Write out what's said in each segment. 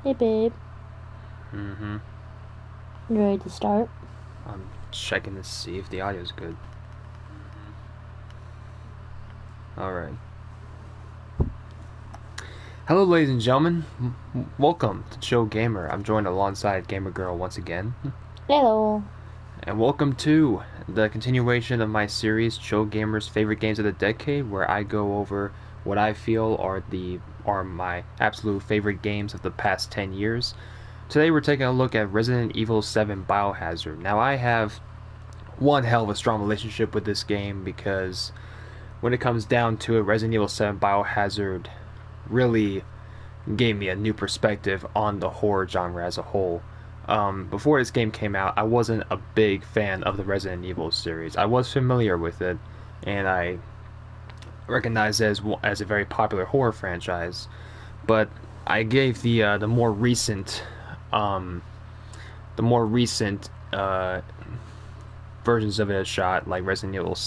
Hey, babe. Mm-hmm. You ready to start? I'm checking to see if the audio's good. Alright. Hello, ladies and gentlemen. Welcome to Chill Gamer. I'm joined alongside Gamer Girl once again. Hello. And welcome to the continuation of my series, Chill Gamer's Favorite Games of the Decade, where I go over what I feel are my absolute favorite games of the past 10 years. Today we're taking a look at Resident Evil 7 Biohazard. Now I have one hell of a strong relationship with this game because when it comes down to it, Resident Evil 7 Biohazard really gave me a new perspective on the horror genre as a whole. Before this game came out, I wasn't a big fan of the Resident Evil series. I was familiar with it, and I recognized it as a very popular horror franchise. But I gave um, the more recent versions of it a shot, like Resident Evil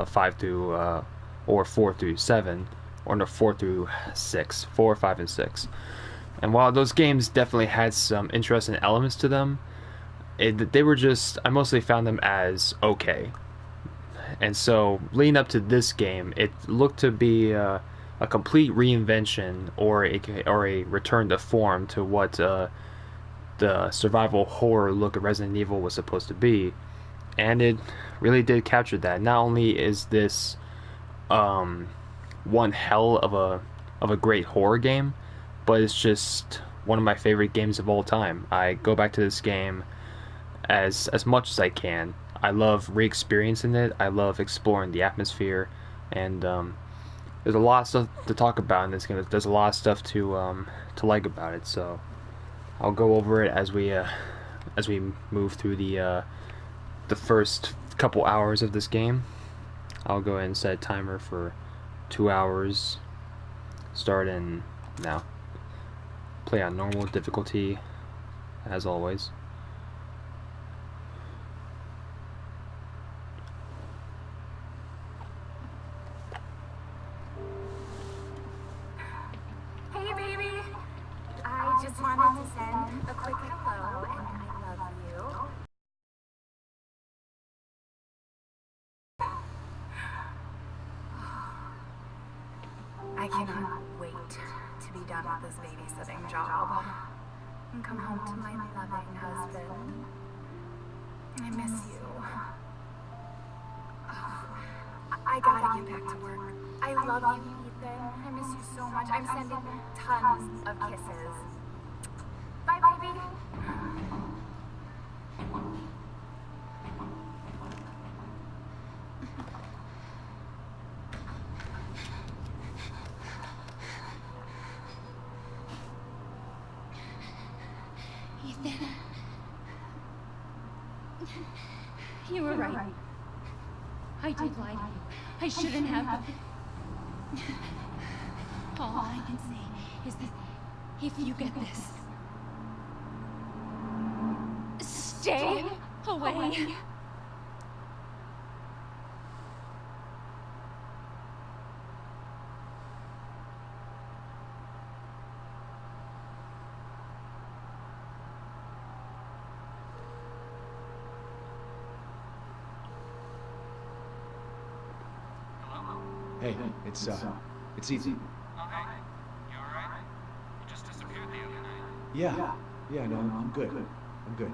5 through or 4 through 7, or no 4 through 6, 4, 5, and 6. And while those games definitely had some interesting elements to them, they were just I mostly found them as okay. And so leading up to this game, it looked to be a complete reinvention or a return to form to what the survival horror look of Resident Evil was supposed to be, and it really did capture that. Not only is this um, one hell of a great horror game, but it's just one of my favorite games of all time. I go back to this game as much as I can. I love re-experiencing it. I love exploring the atmosphere, and there's a lot of stuff to talk about in this game. There's a lot of stuff to like about it. So I'll go over it as we move through the first couple hours of this game. I'll go ahead and set a timer for 2 hours. Start in now. Play on normal difficulty, as always. Hey, baby. I just wanted to send a quick hello and I love you. I cannot wait to be done with this babysitting job and come home to my loving husband. I miss you. I gotta get back to work. I love you, Ethan. I miss you so much. I'm sending tons of kisses. Bye, baby. Ethan. You were right. I did lie to you. I shouldn't have. All I can say is that if you get this, stay away. Hey, it's easy. Oh, hey. You alright? You just disappeared the other night. Yeah, no, I'm good. I'm good.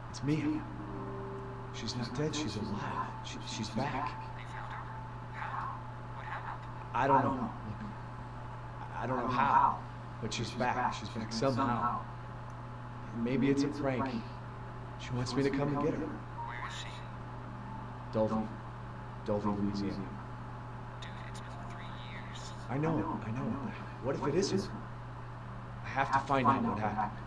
It's Mia. She's not dead, she's alive. She's back. They found her? How? What happened? I don't know. Look, I don't know how, but she's back. She's back somehow. Maybe it's a prank. She wants me to come and get her. Where is she? Dulvey, Louisiana. Dude, it's been 3 years. I know. What if it isn't? I have to find out what happened.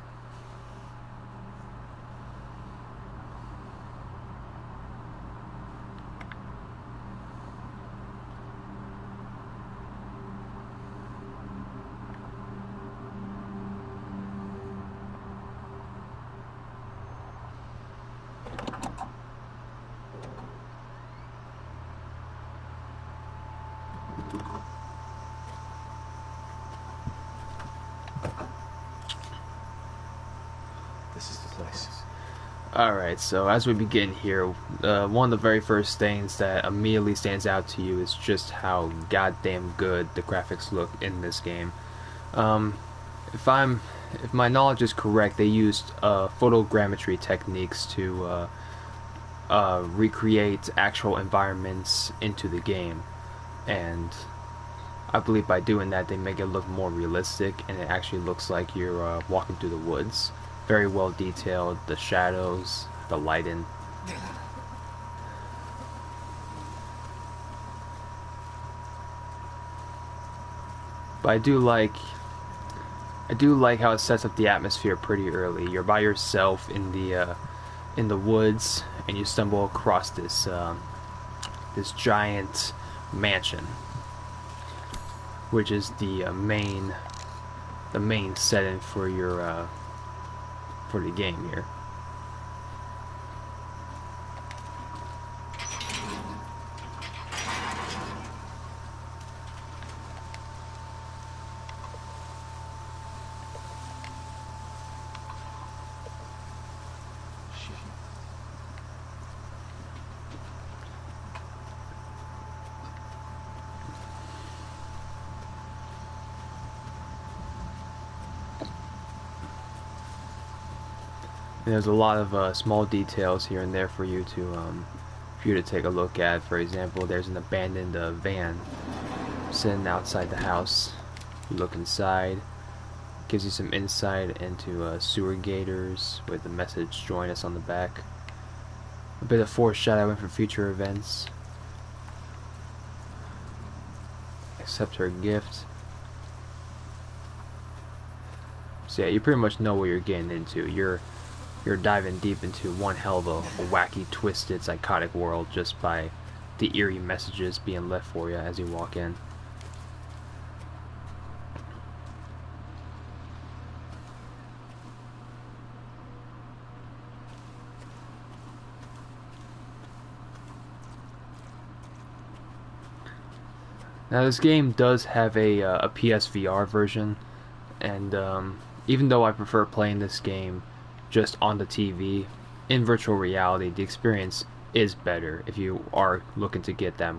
place. Alright, so as we begin here, one of the very first things that immediately stands out to you is just how goddamn good the graphics look in this game. If my knowledge is correct, they used photogrammetry techniques to recreate actual environments into the game, and I believe by doing that they make it look more realistic, and it actually looks like you're walking through the woods. Very well detailed, the shadows, the lighting. But I do like how it sets up the atmosphere pretty early. You're by yourself in the woods, and you stumble across this giant mansion, which is the main setting for your for the game here. There's a lot of small details here and there for you to take a look at. For example, there's an abandoned van sitting outside the house. You look inside, gives you some insight into sewer gators with the message "Join us" on the back. A bit of foreshadowing for future events. Accept her gift. So yeah, you pretty much know what you're getting into. You're diving deep into one hell of a wacky, twisted, psychotic world just by the eerie messages being left for you as you walk in. Now this game does have a PSVR version, and even though I prefer playing this game just on the TV, in virtual reality the experience is better. If you are looking to get that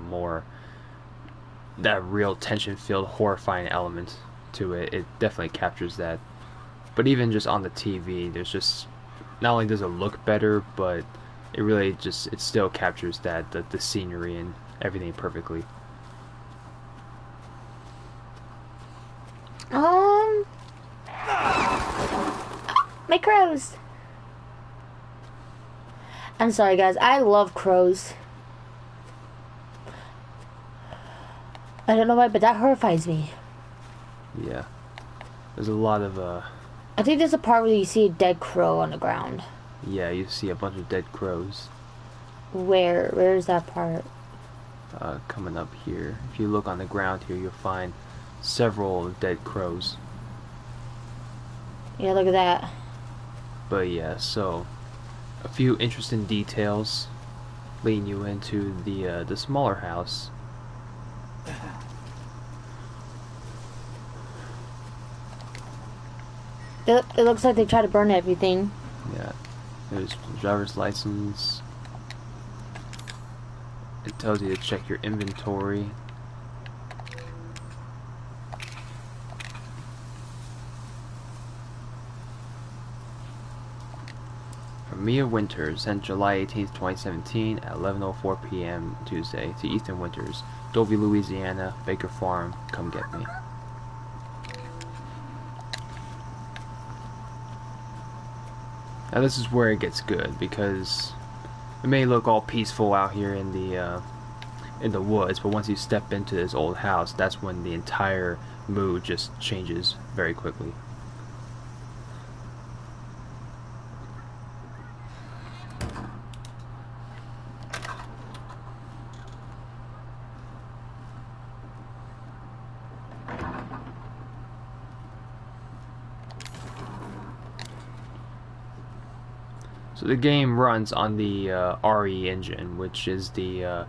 real tension-filled, horrifying element to it, it definitely captures that. But even just on the TV, there's just, not only does it look better, but it really just, it still captures that the scenery and everything perfectly. My crows. I'm sorry, guys. I love crows. I don't know why, but that horrifies me. Yeah. There's a lot of, I think there's a part where you see a dead crow on the ground. yeah, you see a bunch of dead crows. Where? Where's that part? Coming up here. If you look on the ground here, you'll find several dead crows. Yeah, look at that. But yeah, so a few interesting details leading you into the smaller house. It looks like they try to burn everything. Yeah, there's driver's license. It tells you to check your inventory. Mia Winters, sent July 18th, 2017 at 11:04 p.m. Tuesday to Ethan Winters, Dovey, Louisiana, Baker Farm, come get me. Now this is where it gets good, because it may look all peaceful out here in the woods, but once you step into this old house, that's when the entire mood just changes very quickly. So the game runs on the RE engine, which is the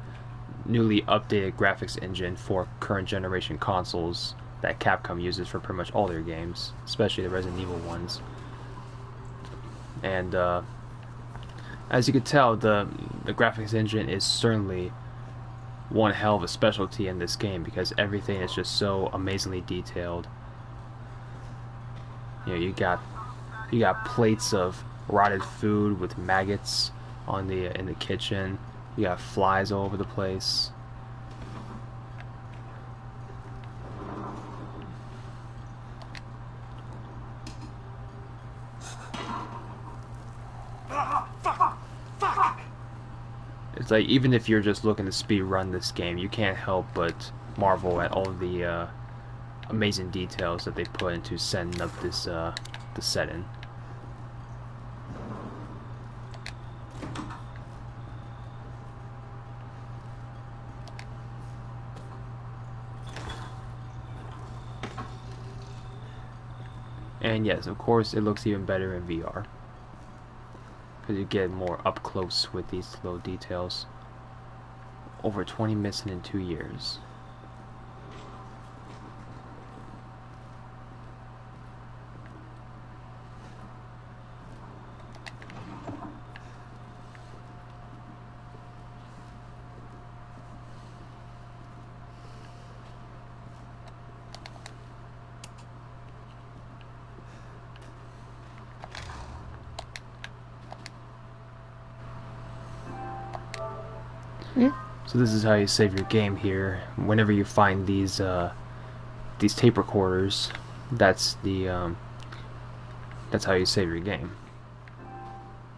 newly updated graphics engine for current generation consoles that Capcom uses for pretty much all their games, especially the Resident Evil ones. And as you can tell, the graphics engine is certainly one hell of a specialty in this game because everything is just so amazingly detailed. You know, you got plates of rotted food with maggots on the in the kitchen. You got flies all over the place. It's like, even if you're just looking to speed run this game, you can't help but marvel at all the amazing details that they put into setting up this the setting. And yes, of course, it looks even better in VR. Because you get more up close with these little details. Over 20 missing in 2 years. So this is how you save your game here. Whenever you find these tape recorders, that's how you save your game.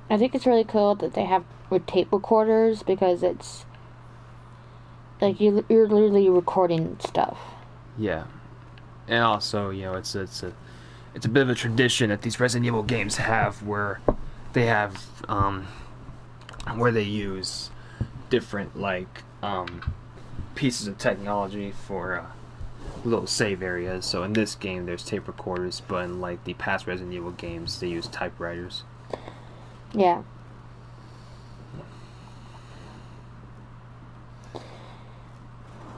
I think it's really cool that they have with tape recorders because it's like you're literally recording stuff. Yeah, and also, you know, it's a bit of a tradition that these Resident Evil games have where they have where they use different pieces of technology for little save areas. So in this game there's tape recorders, but in like the past Resident Evil games they use typewriters. Yeah.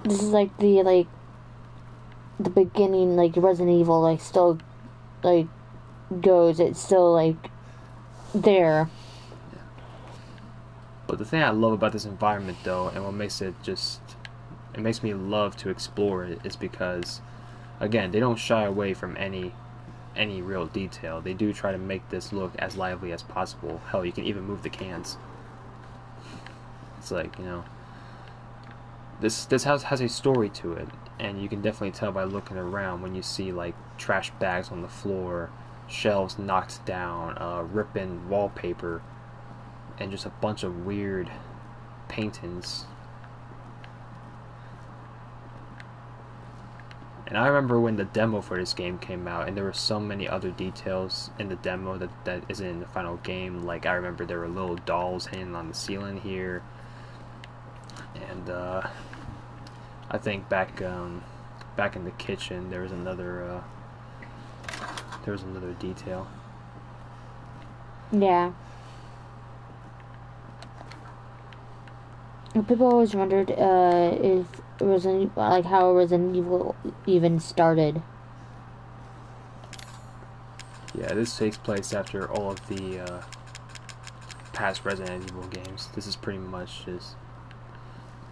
This is like the beginning, like Resident Evil still goes, it's still there. But the thing I love about this environment, though, and what makes it makes me love to explore it, is because, again, they don't shy away from any real detail. They do try to make this look as lively as possible. Hell, you can even move the cans. It's like, you know, this house has a story to it, and you can definitely tell by looking around when you see like trash bags on the floor, shelves knocked down, ripping wallpaper, and just a bunch of weird paintings. And I remember when the demo for this game came out, and there were so many other details in the demo that isn't in the final game. Like, I remember there were little dolls hanging on the ceiling here, and I think back in the kitchen there was another detail. Yeah. People always wondered if how Resident Evil even started. Yeah, this takes place after all of the past Resident Evil games. This is pretty much this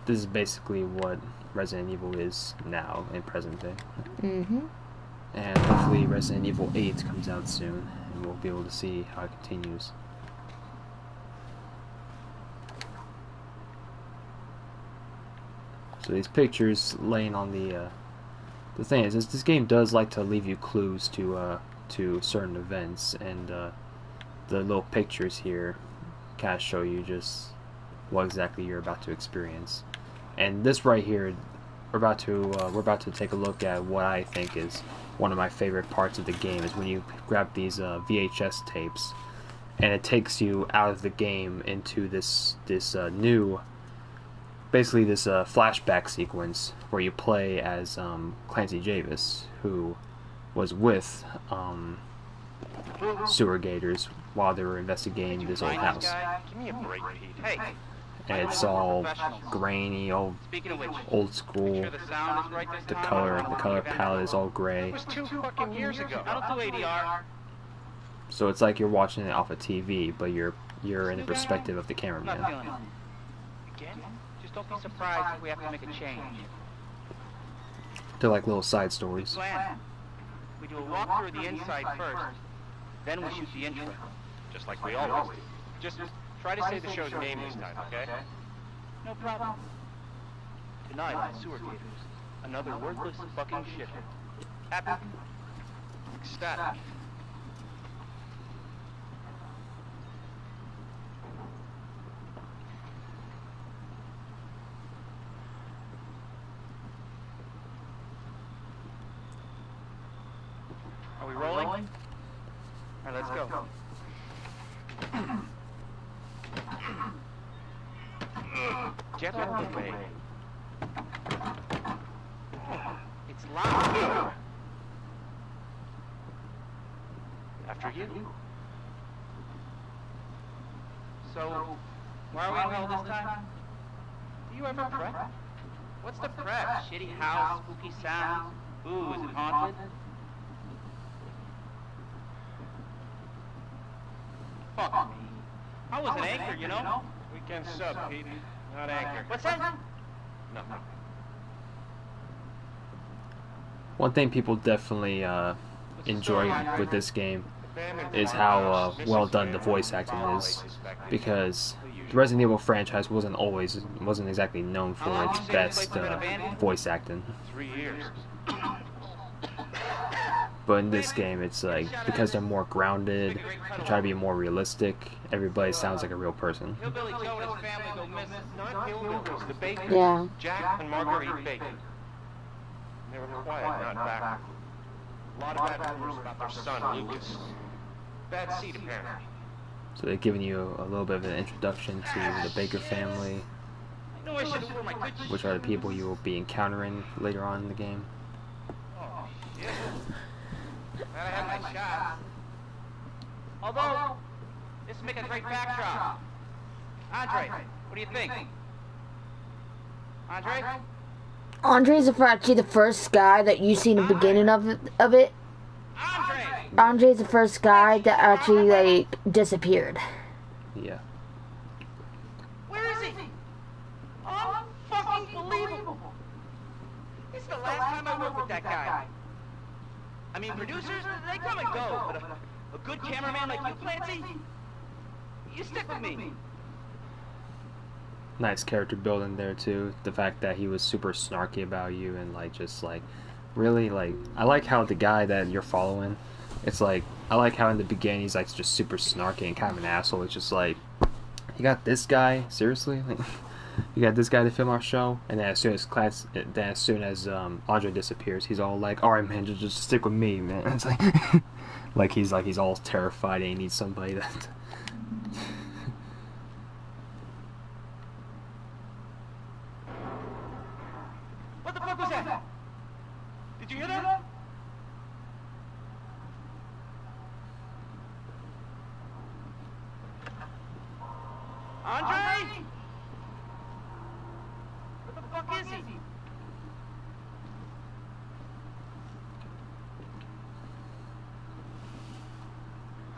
is basically what Resident Evil is now in present day. Mm-hmm. And hopefully Resident Evil 8 comes out soon, and we'll be able to see how it continues. So these pictures laying on the thing is, this game does like to leave you clues to certain events, and the little pictures here kind of show you just what exactly you're about to experience. And this right here, we're about to take a look at what I think is one of my favorite parts of the game, is when you grab these VHS tapes, and it takes you out of the game into this new, basically this flashback sequence where you play as Clancy Javis, who was with sewer gators while they were investigating this old house. Give me a break, Pete. Hey. And it's all grainy, old school. Sure the sound is right this The time? color palette is all gray. It was 2 fucking years ago. I don't do ADR. So it's like you're watching it off a TV, but you're in the perspective of the I'm not cameraman. feeling it. Again? Just don't be surprised if we have to make a change. They're like little side stories. Plan. We do a walkthrough of the inside first, then we shoot the intro. Just like we always do. Just try to say the show's name this time, okay? No problem. Tonight on Sewer Gators, another worthless fucking shit. Happy? Ecstatic. Are we rolling? All right, let's go. Get out of the way. It's loud. After you. So, why are we in hell this time? Do you ever prep? What's the prep? Shitty house, spooky sounds? Ooh, is it haunted? Fuck me. I was an anchor, you know? Weekend sub, Pete. Not anchor. What's that? Nothing. One thing people definitely enjoy with this game is how well done the voice acting is, because the Resident Evil franchise wasn't exactly known for its best voice acting. 3 years. But in this game, it's like, because they're more grounded, they try to be more realistic, everybody sounds like a real person. Hillbilly Joe and his family go missing. Not hillbillies, the Bakers. Yeah. Jack and Marguerite Bacon. They were quiet, not back. A lot of bad rumors about their son, Lucas. Bad seed, apparently. So they're giving you a little bit of an introduction to the Baker family, I know I should have worn my good which are the people you will be encountering later on in the game. Oh, shit. Glad I had my shot. Although, this would make a great backdrop. Andre, what do you think? Andre? Andre's actually the first guy that you see in the beginning of it. Andre! Andre's the first guy that actually, like, disappeared. Yeah. Where is he? Unfucking believable! This is the last time I worked with that guy. I mean, producers, they come and go, but a good cameraman like you, Clancy, you stick with me. Nice character building there too. The fact that he was super snarky about you and like just like really like, I like how the guy that you're following, it's like, I like how in the beginning he's like just super snarky and kind of an asshole. It's just like, you got this guy, seriously? Like, you got this guy to film our show, and then as soon as Andre disappears, he's all like, "All right, man, just stick with me, man." It's like, he's all terrified and he needs somebody that. What the fuck was that? Did you hear that? Andre? Where the fuck is he?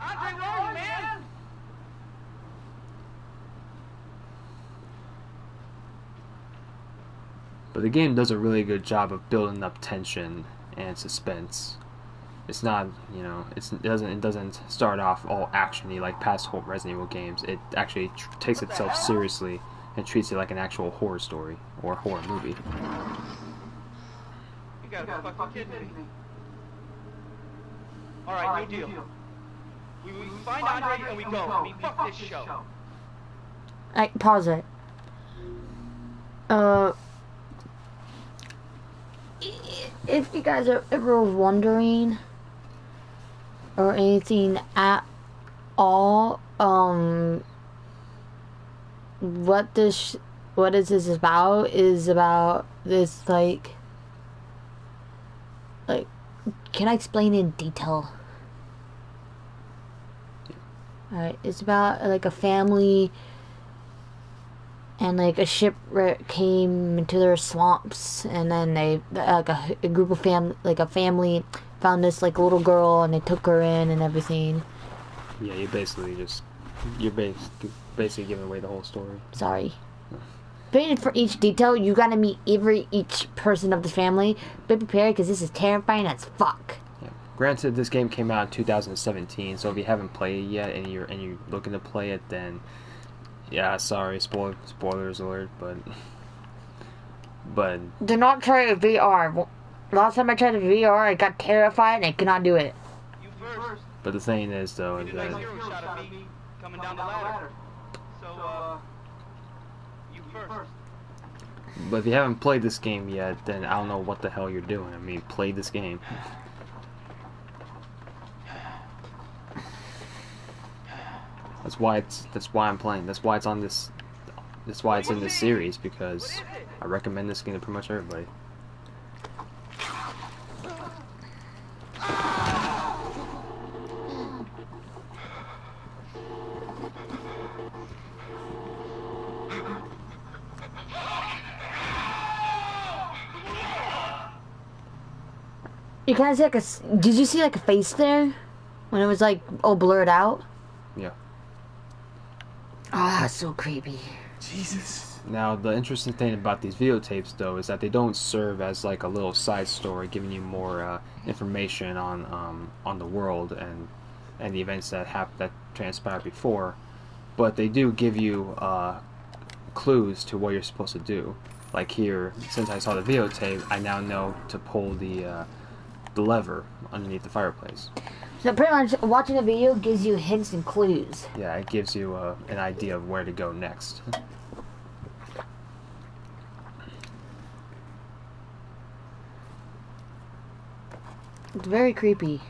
Andre, where are you, man? But the game does a really good job of building up tension and suspense. It's not, you know, it doesn't start off all actiony like past Resident Evil games. It actually takes itself seriously and treats it like an actual horror story or horror movie. You gotta be fucking kidding me. Alright, new deal. We find Andre and we go. I mean, fuck this show. Pause it. If you guys are ever wondering or anything at all, what is this about? Is about this like, can I explain in detail? Alright, it's about like a family and like a shipwreck came into their swamps, and then they like a group of family found this like little girl, and they took her in and everything, Yeah, you're basically giving away the whole story. Sorry. But for each detail, you gotta meet each person of the family. Be prepared, because this is terrifying as fuck. Yeah. Granted, this game came out in 2017, so if you haven't played it yet and you're looking to play it, then yeah, sorry, spoilers alert, but Do not try a VR. Last time I tried a VR, I got terrified and I could not do it. You first. but the thing is though is Did a that nice hero shot of me coming down the ladder. So, you first. but if you haven't played this game yet, then I don't know what the hell you're doing. I mean, play this game. That's why I'm playing. That's why it's on this. That's why it's in this series, because I recommend this game to pretty much everybody. You kind of see like a. Did you see like a face there? When it was like all blurred out? Yeah. Ah, so creepy. Jesus. Now, the interesting thing about these videotapes, though, is that they don't serve as like a little side story, giving you more information on the world and the events that transpired before, but they do give you clues to what you're supposed to do. Like here, since I saw the videotape, I now know to pull the lever underneath the fireplace. So pretty much, watching a video gives you hints and clues. Yeah, it gives you an idea of where to go next. It's very creepy.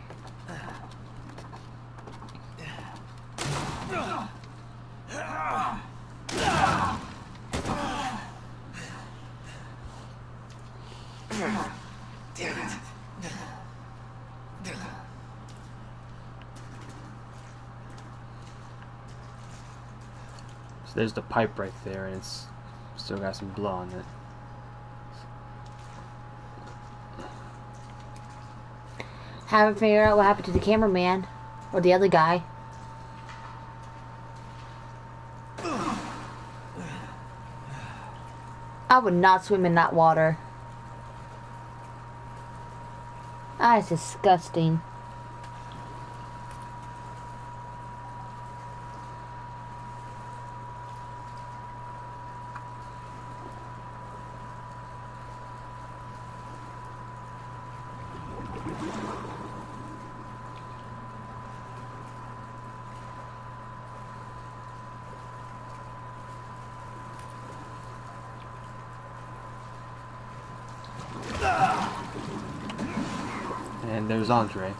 So there's the pipe right there, and it's still got some blood on it. Haven't figured out what happened to the cameraman or the other guy. I would not swim in that water. Ah, it's disgusting. And there's Andre,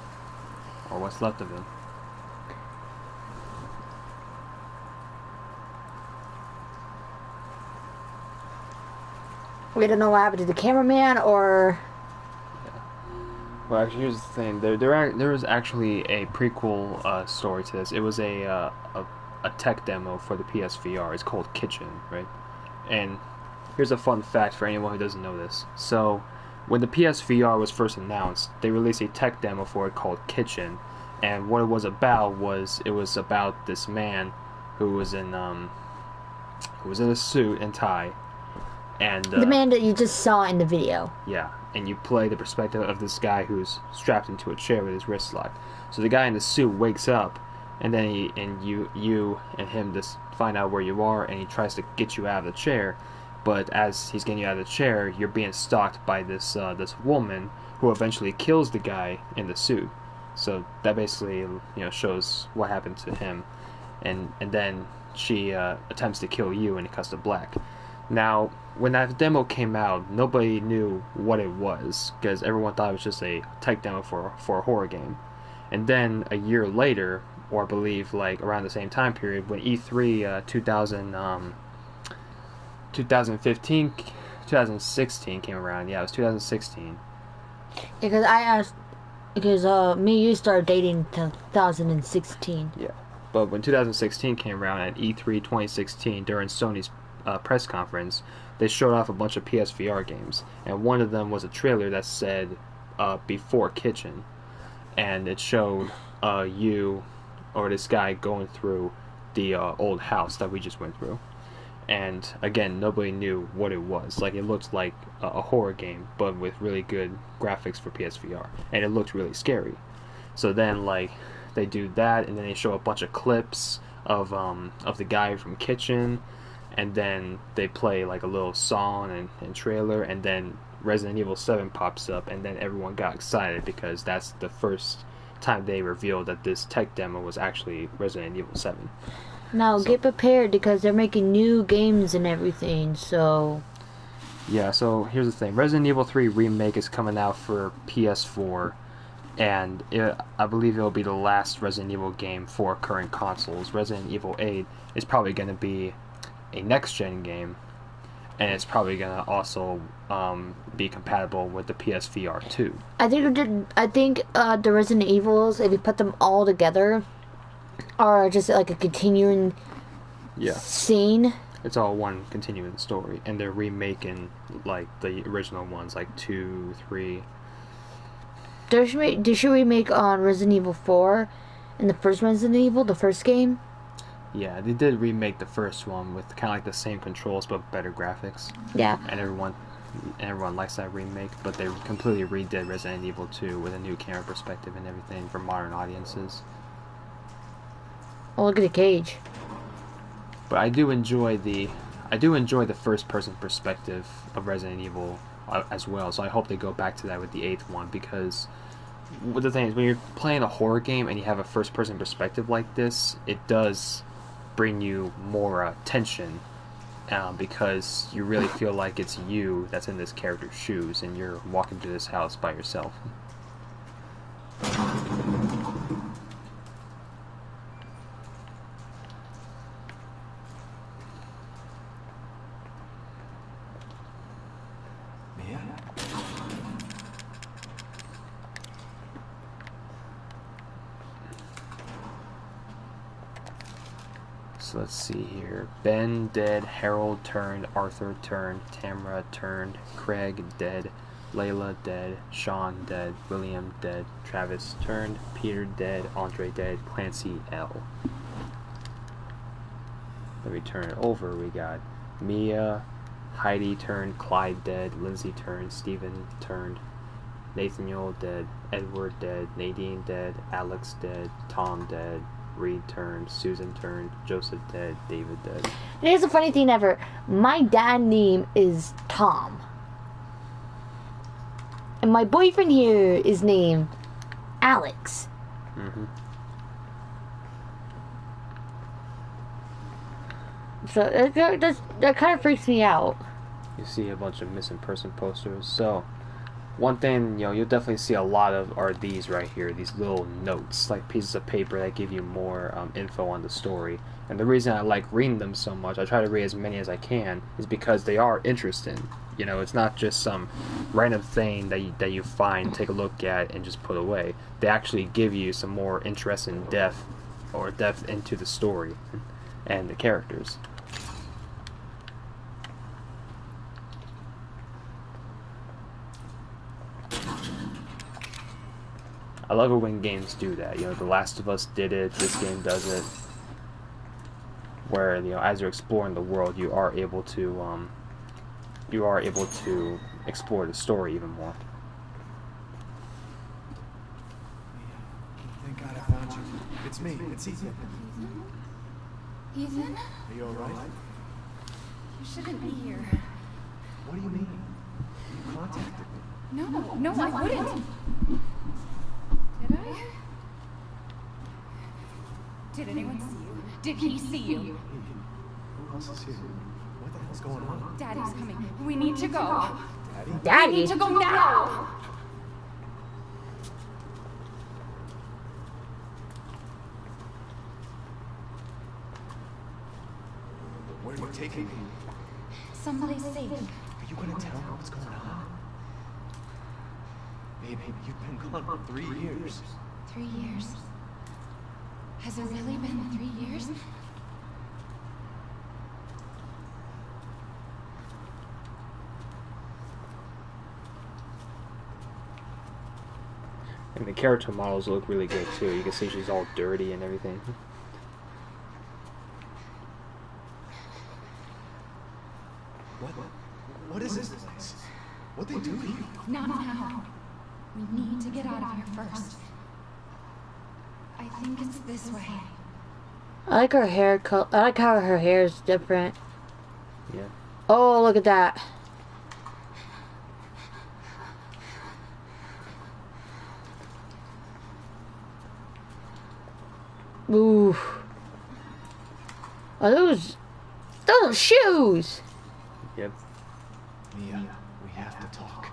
or what's left of him. We don't know what happened to the cameraman or... Well, actually, here's the thing. There was actually a prequel story to this. It was a tech demo for the PSVR. It's called Kitchen, right? And here's a fun fact for anyone who doesn't know this. So, when the PSVR was first announced, they released a tech demo for it called Kitchen, and what it was about this man who was in a suit and tie, and the man that you just saw in the video. yeah, and you play the perspective of this guy who's strapped into a chair with his wrist locked. So the guy in the suit wakes up, and then you and him just find out where you are, and he tries to get you out of the chair. But as he's getting you out of the chair, you're being stalked by this woman who eventually kills the guy in the suit. So that basically shows what happened to him, and then she attempts to kill you, and it cuts to black. Now, when that demo came out, nobody knew what it was because everyone thought it was just a tech demo for a horror game. And then a year later, or I believe like around the same time period, when E3 2016 came around. Yeah, it was 2016. Because I asked... Because me and you started dating 2016. Yeah. But when 2016 came around at E3 2016, during Sony's press conference, they showed off a bunch of PSVR games. And one of them was a trailer that said Before Kitchen. And it showed you or this guy going through the old house that we just went through. And again, nobody knew what it was. Like, it looked like a horror game, but with really good graphics for PSVR, and it looked really scary. So then, like, they do that, and then they show a bunch of clips of the guy from Kitchen, and then they play like a little song and trailer, and then Resident Evil 7 pops up, and then everyone got excited because that's the first time they revealed that this tech demo was actually Resident Evil 7. Now, get prepared because they're making new games and everything, so... Yeah, so here's the thing. Resident Evil 3 Remake is coming out for PS4, and I believe it'll be the last Resident Evil game for current consoles. Resident Evil 8 is probably going to be a next-gen game, and it's probably going to also be compatible with the PSVR 2. I think the Resident Evils, if you put them all together, are just like a continuing scene. It's all one continuing story, and they're remaking like the original ones, like 2, 3. They should remake on Resident Evil 4 and the first Resident Evil, the first game. Yeah, they did remake the first one with kind of like the same controls but better graphics. Yeah. And everyone likes that remake, but they completely redid Resident Evil 2 with a new camera perspective and everything for modern audiences. Oh, look at the cage. But I do enjoy the first person perspective of Resident Evil as well, so I hope they go back to that with the 8th one, because the thing is, when you're playing a horror game and you have a first person perspective like this, it does bring you more tension, because you really feel like it's you that's in this character's shoes and you're walking through this house by yourself. So let's see here. Ben dead, Harold turned, Arthur turned, Tamara turned, Craig dead, Layla dead, Sean dead, William dead, Travis turned, Peter dead, Andre dead, Clancy L. Let me turn it over. We got Mia, Heidi turned, Clyde dead, Lindsay turned, Steven turned, Nathaniel dead, Edward dead, Nadine dead, Alex dead, Tom dead, Reed turned, Susan turned, Joseph dead, David dead. Here's the funny thing ever. My dad's name is Tom. And my boyfriend here is named Alex. Mm-hmm. So that kind of freaks me out. You see a bunch of missing person posters. So one thing, you'll definitely see a lot of are these right here, these little notes, like pieces of paper that give you more info on the story. And the reason I like reading them so much, I try to read as many as I can, is because they are interesting. It's not just some random thing that you find, take a look at, and just put away. They actually give you some more interest and depth into the story and the characters. I love it when games do that. The Last of Us did it. This game does it. Where as you're exploring the world, you are able to explore the story even more. Thank God I found you. It's me. It's Ethan. Ethan? Are you alright? You shouldn't be here. What do you mean? You contacted me. No, I wouldn't. Did I? Did anyone see you? Did he see you? Who else is here? What the hell's going on? Daddy's coming. We need to go. Daddy? We need to go now! Where are you taking me? Someplace safe. Are you gonna tell me what's going on? Baby, you've been gone for 3 years. 3 years. Has it really been 3 years? And the character models look really good too. You can see she's all dirty and everything. What is this place? What they do here? Not now. We need to get out of here first. I think it's this way. I like her hair color. I like how her hair is different. Yeah. Oh, look at that. Ooh. Are those are shoes? Yep. Mia, we have to talk.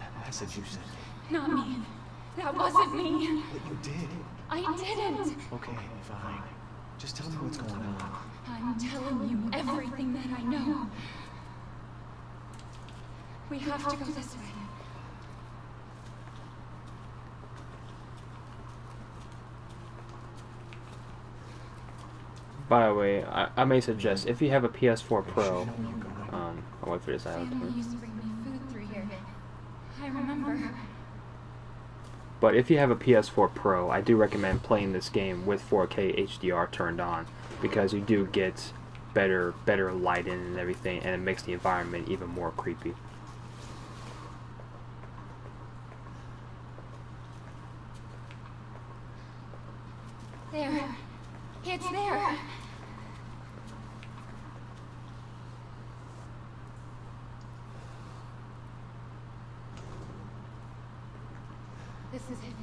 That message you sent me. Not me. That wasn't me. But you did. I didn't. Okay, fine. Just tell me what's going on. I'm telling you everything that I know. We have to go this way. By the way, I may suggest if you have a PS4 Pro, I'll wait for this out. Family used to bring me food through here. I remember. But if you have a PS4 Pro, I do recommend playing this game with 4K HDR turned on, because you do get better lighting and everything, and it makes the environment even more creepy. There. It's there. This is it.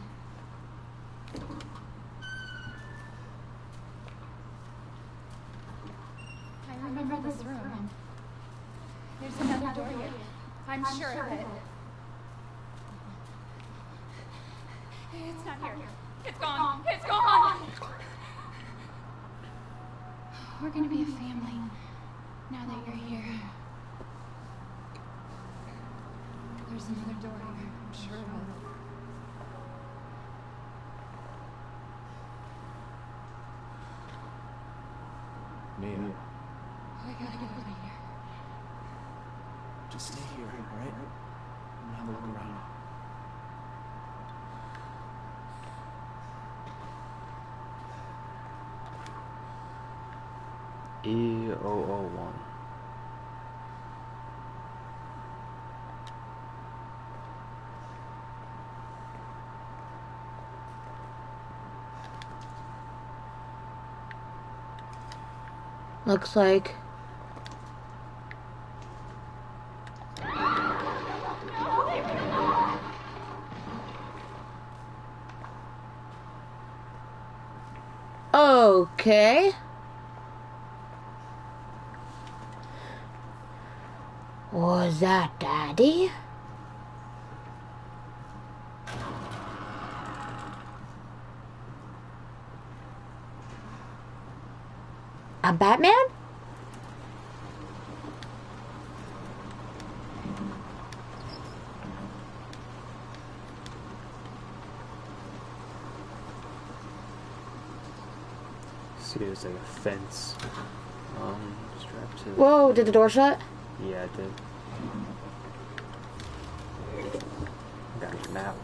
I remember this room. There's another door here. I'm sure of it. It's not here. It's gone. It's gone. We're gonna be a family now that you're here. There's another door here. I'm sure of it. Mia, I gotta get out of here. just stay here, alright? And have a look around. E001. Looks like. Okay. Was that Daddy? A Batman? See, there's like a fence. Strapped to. Whoa, did the door shut? Yeah, it did. Got a map.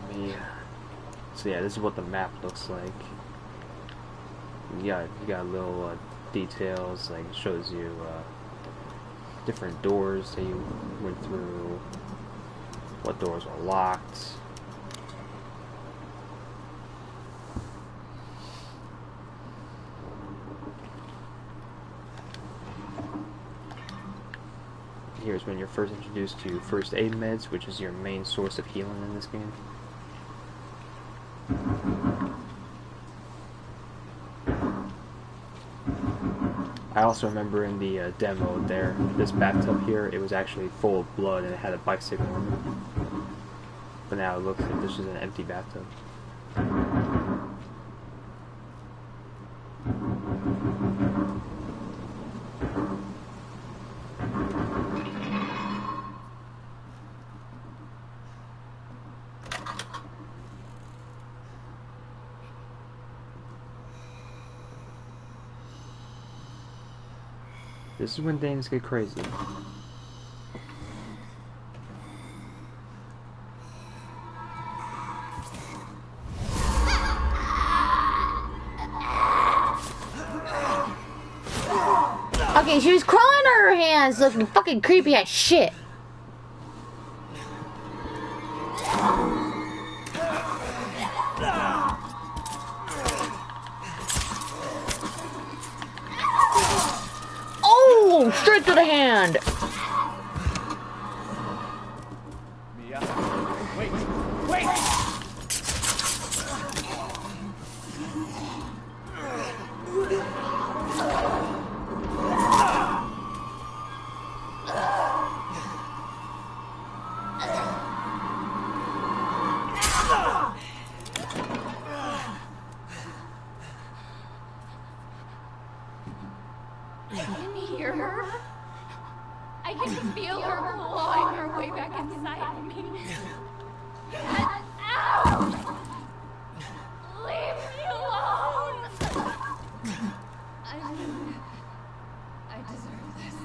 Me. So yeah, this is what the map looks like. You got little details, like it shows you different doors that you went through, what doors were locked. Here's when you're first introduced to first aid meds, which is your main source of healing in this game. I also remember in the demo there, this bathtub here, it was actually full of blood and it had a bicycle in it. But now it looks like this is an empty bathtub. This is when things get crazy. Hey, she was crawling on her hands, looking fucking creepy as shit. Oh, straight to the hand. Mia, wait, wait! I can hear her. I can feel her clawing her way back inside me. Get out! Leave me alone! I deserve this.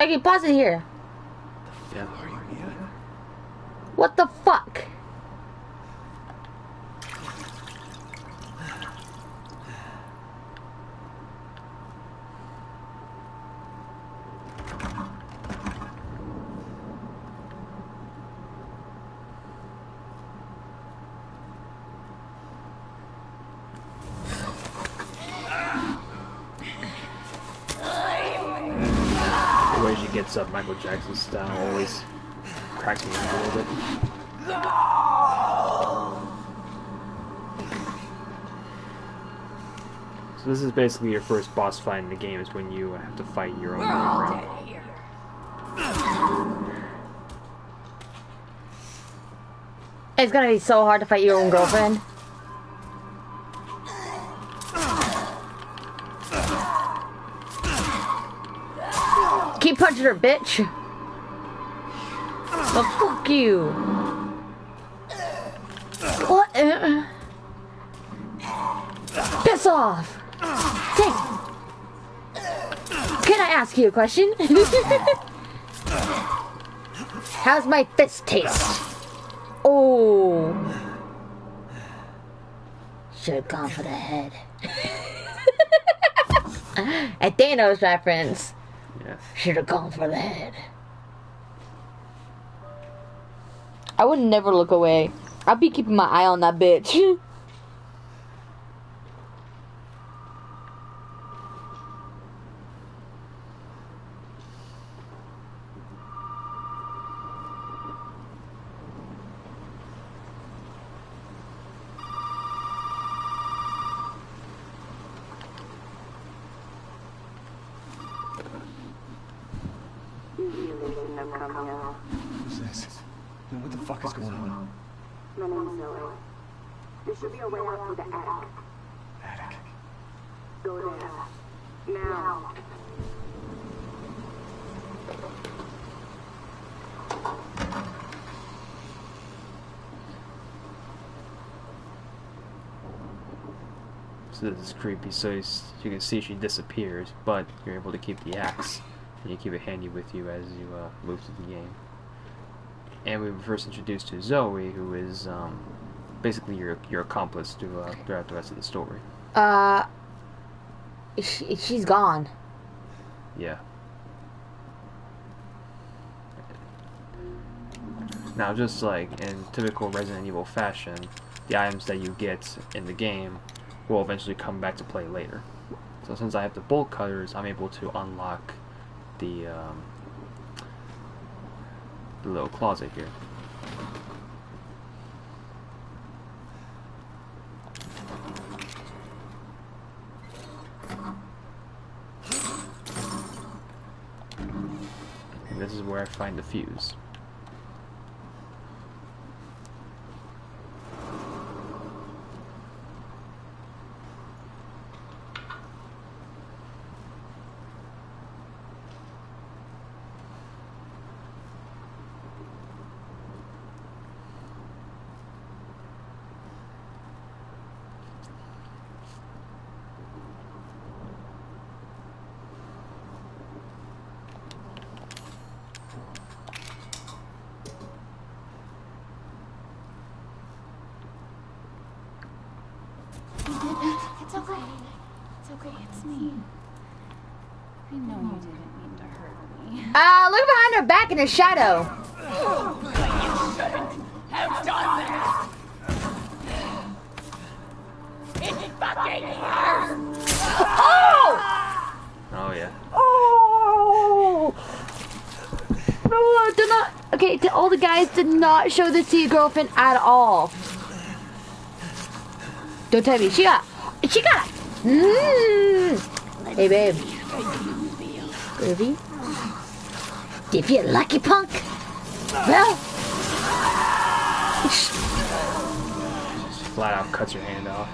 Okay, pause it here. Yeah, are you Mia? What the fuck? The way she gets up Michael Jackson style always cracks me up a little bit. So this is basically your first boss fight in the game, is when you have to fight your own girlfriend. It's gonna be so hard to fight your own girlfriend. Keep punching her, bitch. Well, fuck you. What? Piss off. Dang. Can I ask you a question? How's my fist taste? Oh. Should have gone for the head. A Thanos reference. Yes. Should have gone for the head. I would never look away. I'd be keeping my eye on that bitch. Who's this? And what the fuck is going on? My name's Zoe. There should be a way out through the attic. Attic. Go there. Now. So this is creepy. So you can see she disappears, but you're able to keep the axe, and you keep it handy with you as you move through the game. And we were first introduced to Zoe, who is basically your accomplice throughout the rest of the story. She's gone. Yeah. Now, just like in typical Resident Evil fashion, the items that you get in the game will eventually come back to play later. So since I have the bolt cutters, I'm able to unlock the little closet here. And this is where I find the fuse. It's okay, it's me. I know you didn't mean to hurt me. Look behind her back in her shadow. Have done that! It fucking hurts! Oh! Oh yeah. Oh! No, do not. Okay, all the guys did not show this to your girlfriend at all. Don't tell me. She got. Hey, babe. Groovy? If you're lucky, punk. Well. Just flat out cuts your hand off.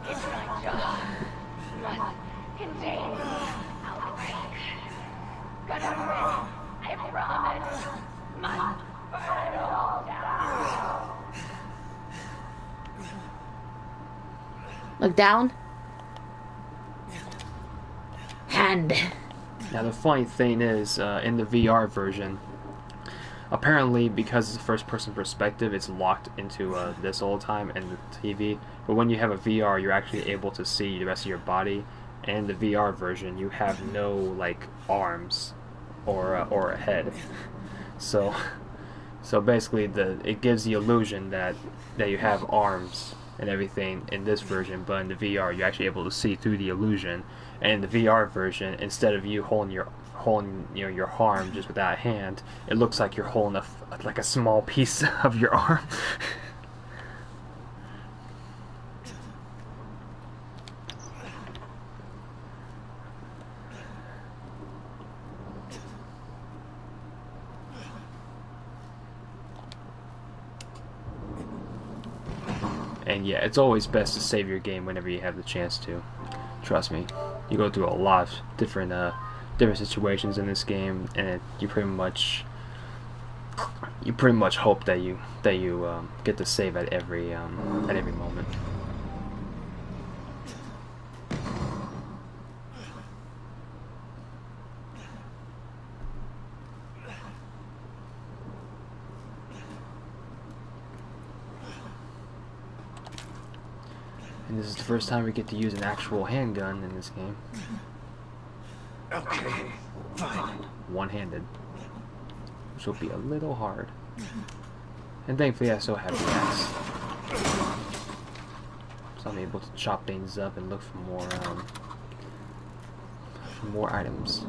It's my job. Must contain outbreak. Gonna win. I promise. Must burn it all down. Look down. Hand. Now the funny thing is, in the VR version, apparently because it's first-person perspective, it's locked into this all the time and the TV. But when you have a VR, you're actually able to see the rest of your body. And the VR version, you have no like arms or a head. So basically, it gives the illusion that you have arms and everything in this version, but in the VR, you're actually able to see through the illusion. And in the VR version, instead of you holding your arm just without a hand, it looks like you're holding like a small piece of your arm. And yeah, it's always best to save your game whenever you have the chance to. Trust me, you go through a lot of different situations in this game, and you pretty much hope that you get to save at every moment. And this is the first time we get to use an actual handgun in this game. Okay, fine. One-handed. Which will be a little hard. And thankfully I still have the axe. So I'm able to chop things up and look for more items.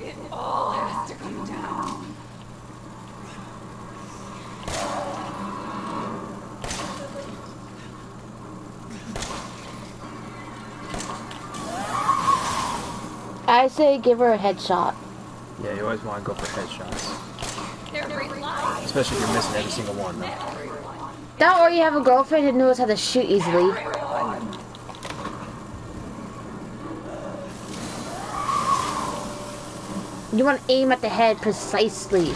It all has to come down. I say give her a headshot. Yeah, you always want to go for headshots. They're great lines. Especially if you're missing every single one, though. Don't worry, you have a girlfriend who knows how to shoot easily. You want to aim at the head precisely.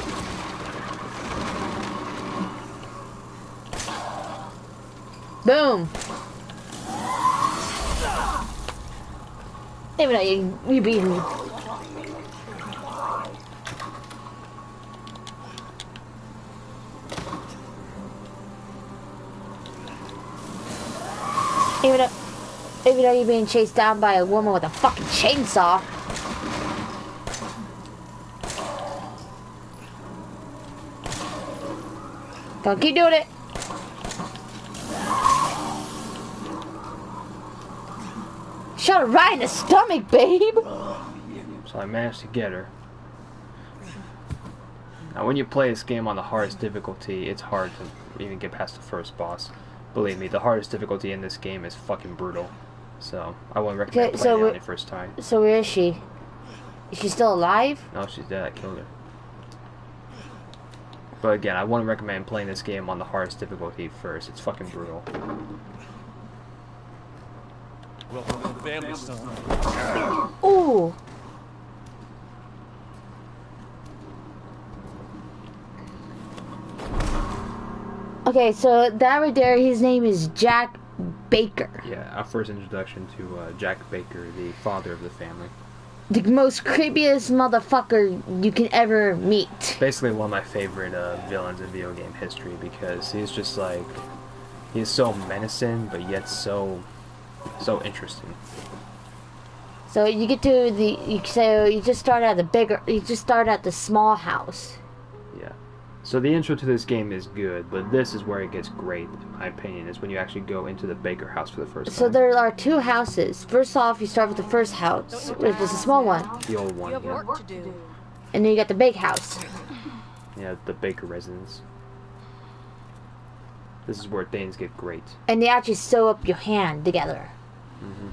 Boom. Even though you beat me. Even though you're being chased down by a woman with a fucking chainsaw. Don't keep doing it. Shot her right in the stomach, babe. So I managed to get her. Now when you play this game on the hardest difficulty, it's hard to even get past the first boss. Believe me, the hardest difficulty in this game is fucking brutal. So I wouldn't recommend playing it on your first time. So where is she? Is she still alive? No, she's dead. I killed her. But again, I wouldn't recommend playing this game on the hardest difficulty first. It's fucking brutal. Welcome to the family, son. Ooh. Okay, so that right there, his name is Jack Baker. Yeah, our first introduction to Jack Baker, the father of the family. The most creepiest motherfucker you can ever meet. Basically one of my favorite villains in video game history because he's just like, he's so menacing but yet so interesting. So you get to you just start at the small house. Yeah. So the intro to this game is good, but this is where it gets great, in my opinion, is when you actually go into the Baker house for the first time. So there are two houses. First off, you start with the first house, which is a small one. The old one, You have yeah. work to do. And then you got the big house. Yeah, the Baker residence. This is where things get great. And they actually sew up your hand together. Mm-hmm.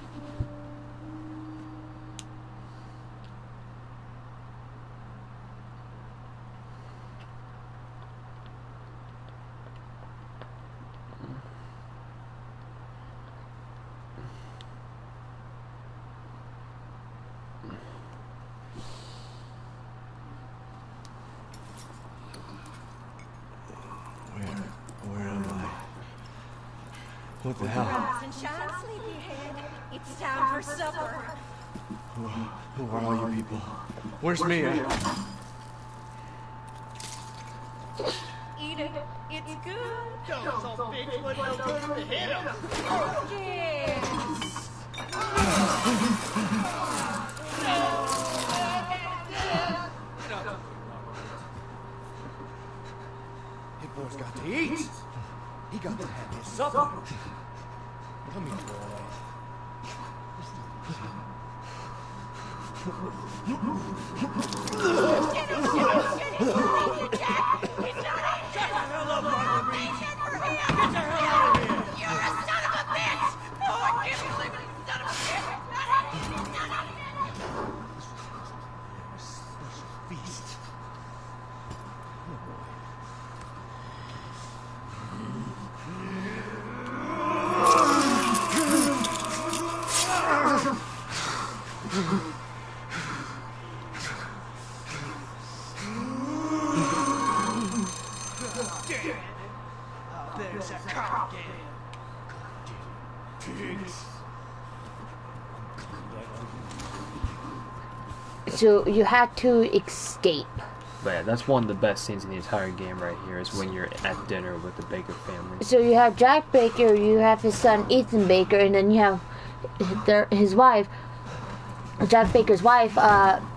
Where am I? What the hell? Rise and shine, sleepyhead. It's time for supper. Who are all you people? Where's Mia? Eat it. It's good. Don't so bitch would no good to hit him. Yes. That boy's got to eat. He got to have his supper. Come here, boy. Feast. There's a cop again. Pigs. So you had to escape. But yeah, that's one of the best scenes in the entire game right here, is when you're at dinner with the Baker family. So you have Jack Baker, you have his son Ethan Baker, and then you have his wife, Jack Baker's wife,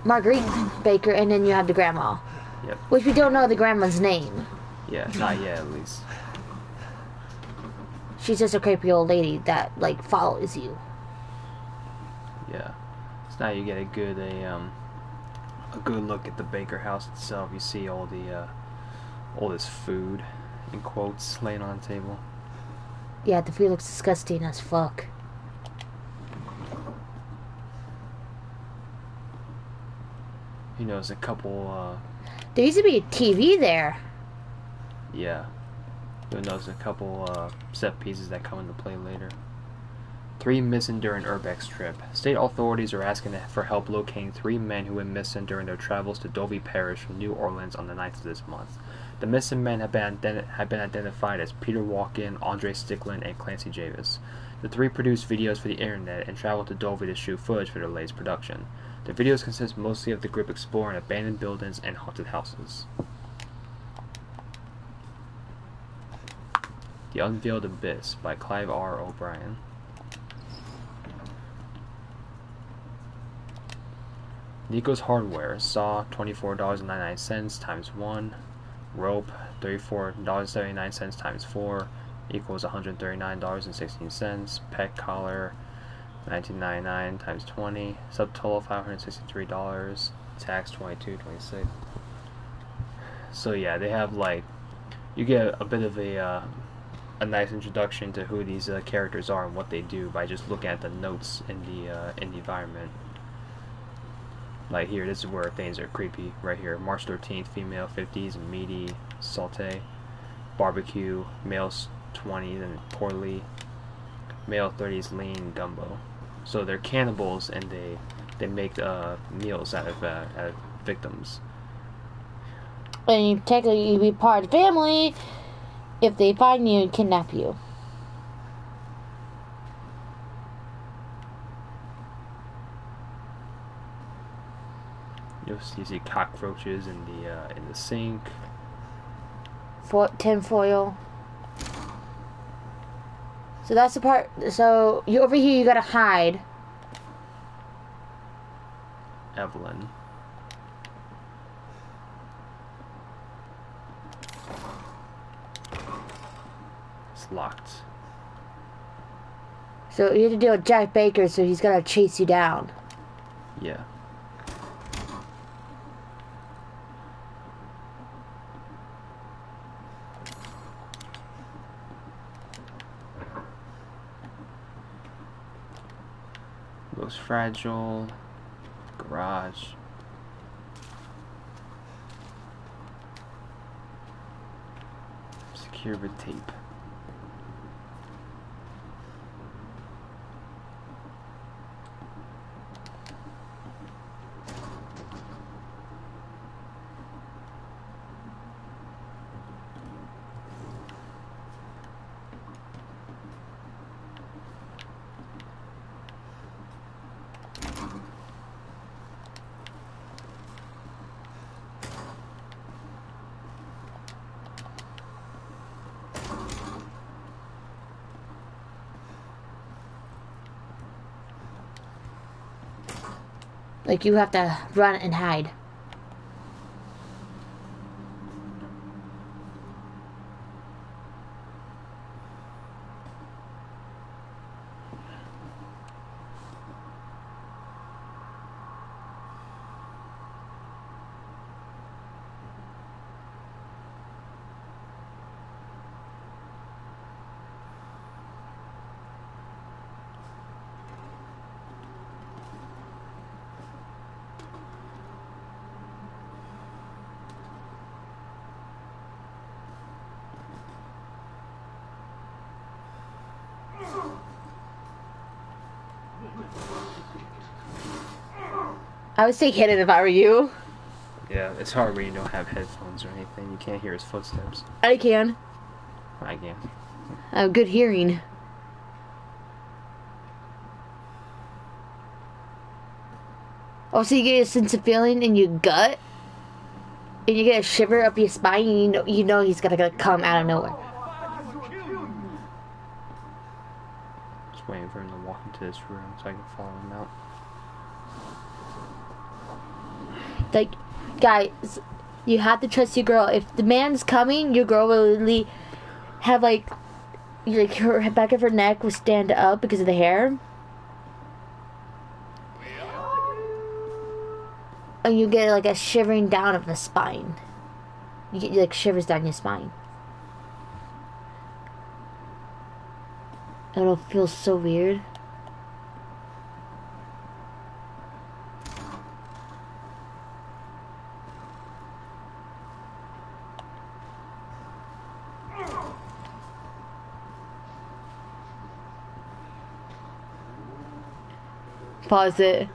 Marguerite Baker, and then you have the grandma. Yep. Which we don't know the grandma's name. Yeah, not yet at least. She's just a creepy old lady that like follows you. Yeah. So now you get a good look at the Baker house itself. You see all this food, in quotes, laying on the table. Yeah, the food looks disgusting as fuck. You know, there's a couple, There used to be a TV there. yeah. You'll notice a couple set pieces that come into play later. 3 missing during Urbex trip. State authorities are asking for help locating 3 men who went missing during their travels to Dovey Parish from New Orleans on the 9th of this month. The missing men have been identified as Peter Walken, Andre Stickland, and Clancy Javis. The 3 produced videos for the internet and traveled to Dovey to shoot footage for their latest production. The videos consist mostly of the group exploring abandoned buildings and haunted houses. The Unveiled Abyss by Clive R. O'Brien. Nico's Hardware. Saw, $24.99 times 1. Rope, $34.79 times 4 equals $139.16. Pet collar, $19.99 times 20. Subtotal, $563. Tax, $22.26. So yeah, they have like, you get a bit of a nice introduction to who these characters are and what they do by just looking at the notes in the environment. Like here, this is where things are creepy. Right here, March 13th, female 50s and meaty saute. Barbecue, males 20s and poorly. Male 30s lean gumbo. So they're cannibals and they make meals out of victims. And you technically be part of the family if they find you and kidnap you. You see cockroaches in the sink. Tinfoil. So that's the part. So you over here, you gotta hide. Evelyn. It's locked. So you have to deal with Jack Baker, so he's gonna chase you down. Yeah. Looks fragile. Garage. Secure with tape. Like you have to run and hide. I would say hit it if I were you. Yeah, it's hard when you don't have headphones or anything. You can't hear his footsteps. I can. I can. I have good hearing. Also, you get a sense of feeling in your gut, and you get a shiver up your spine, and you know he's gonna come out of nowhere. Just waiting for him to walk into this room so I can follow him out. Like, guys, you have to trust your girl. If the man's coming, your girl will literally have like her back of her neck will stand up because of the hair. And you get like a shivering down of the spine. You get like shivers down your spine. It'll feel so weird. Pause it.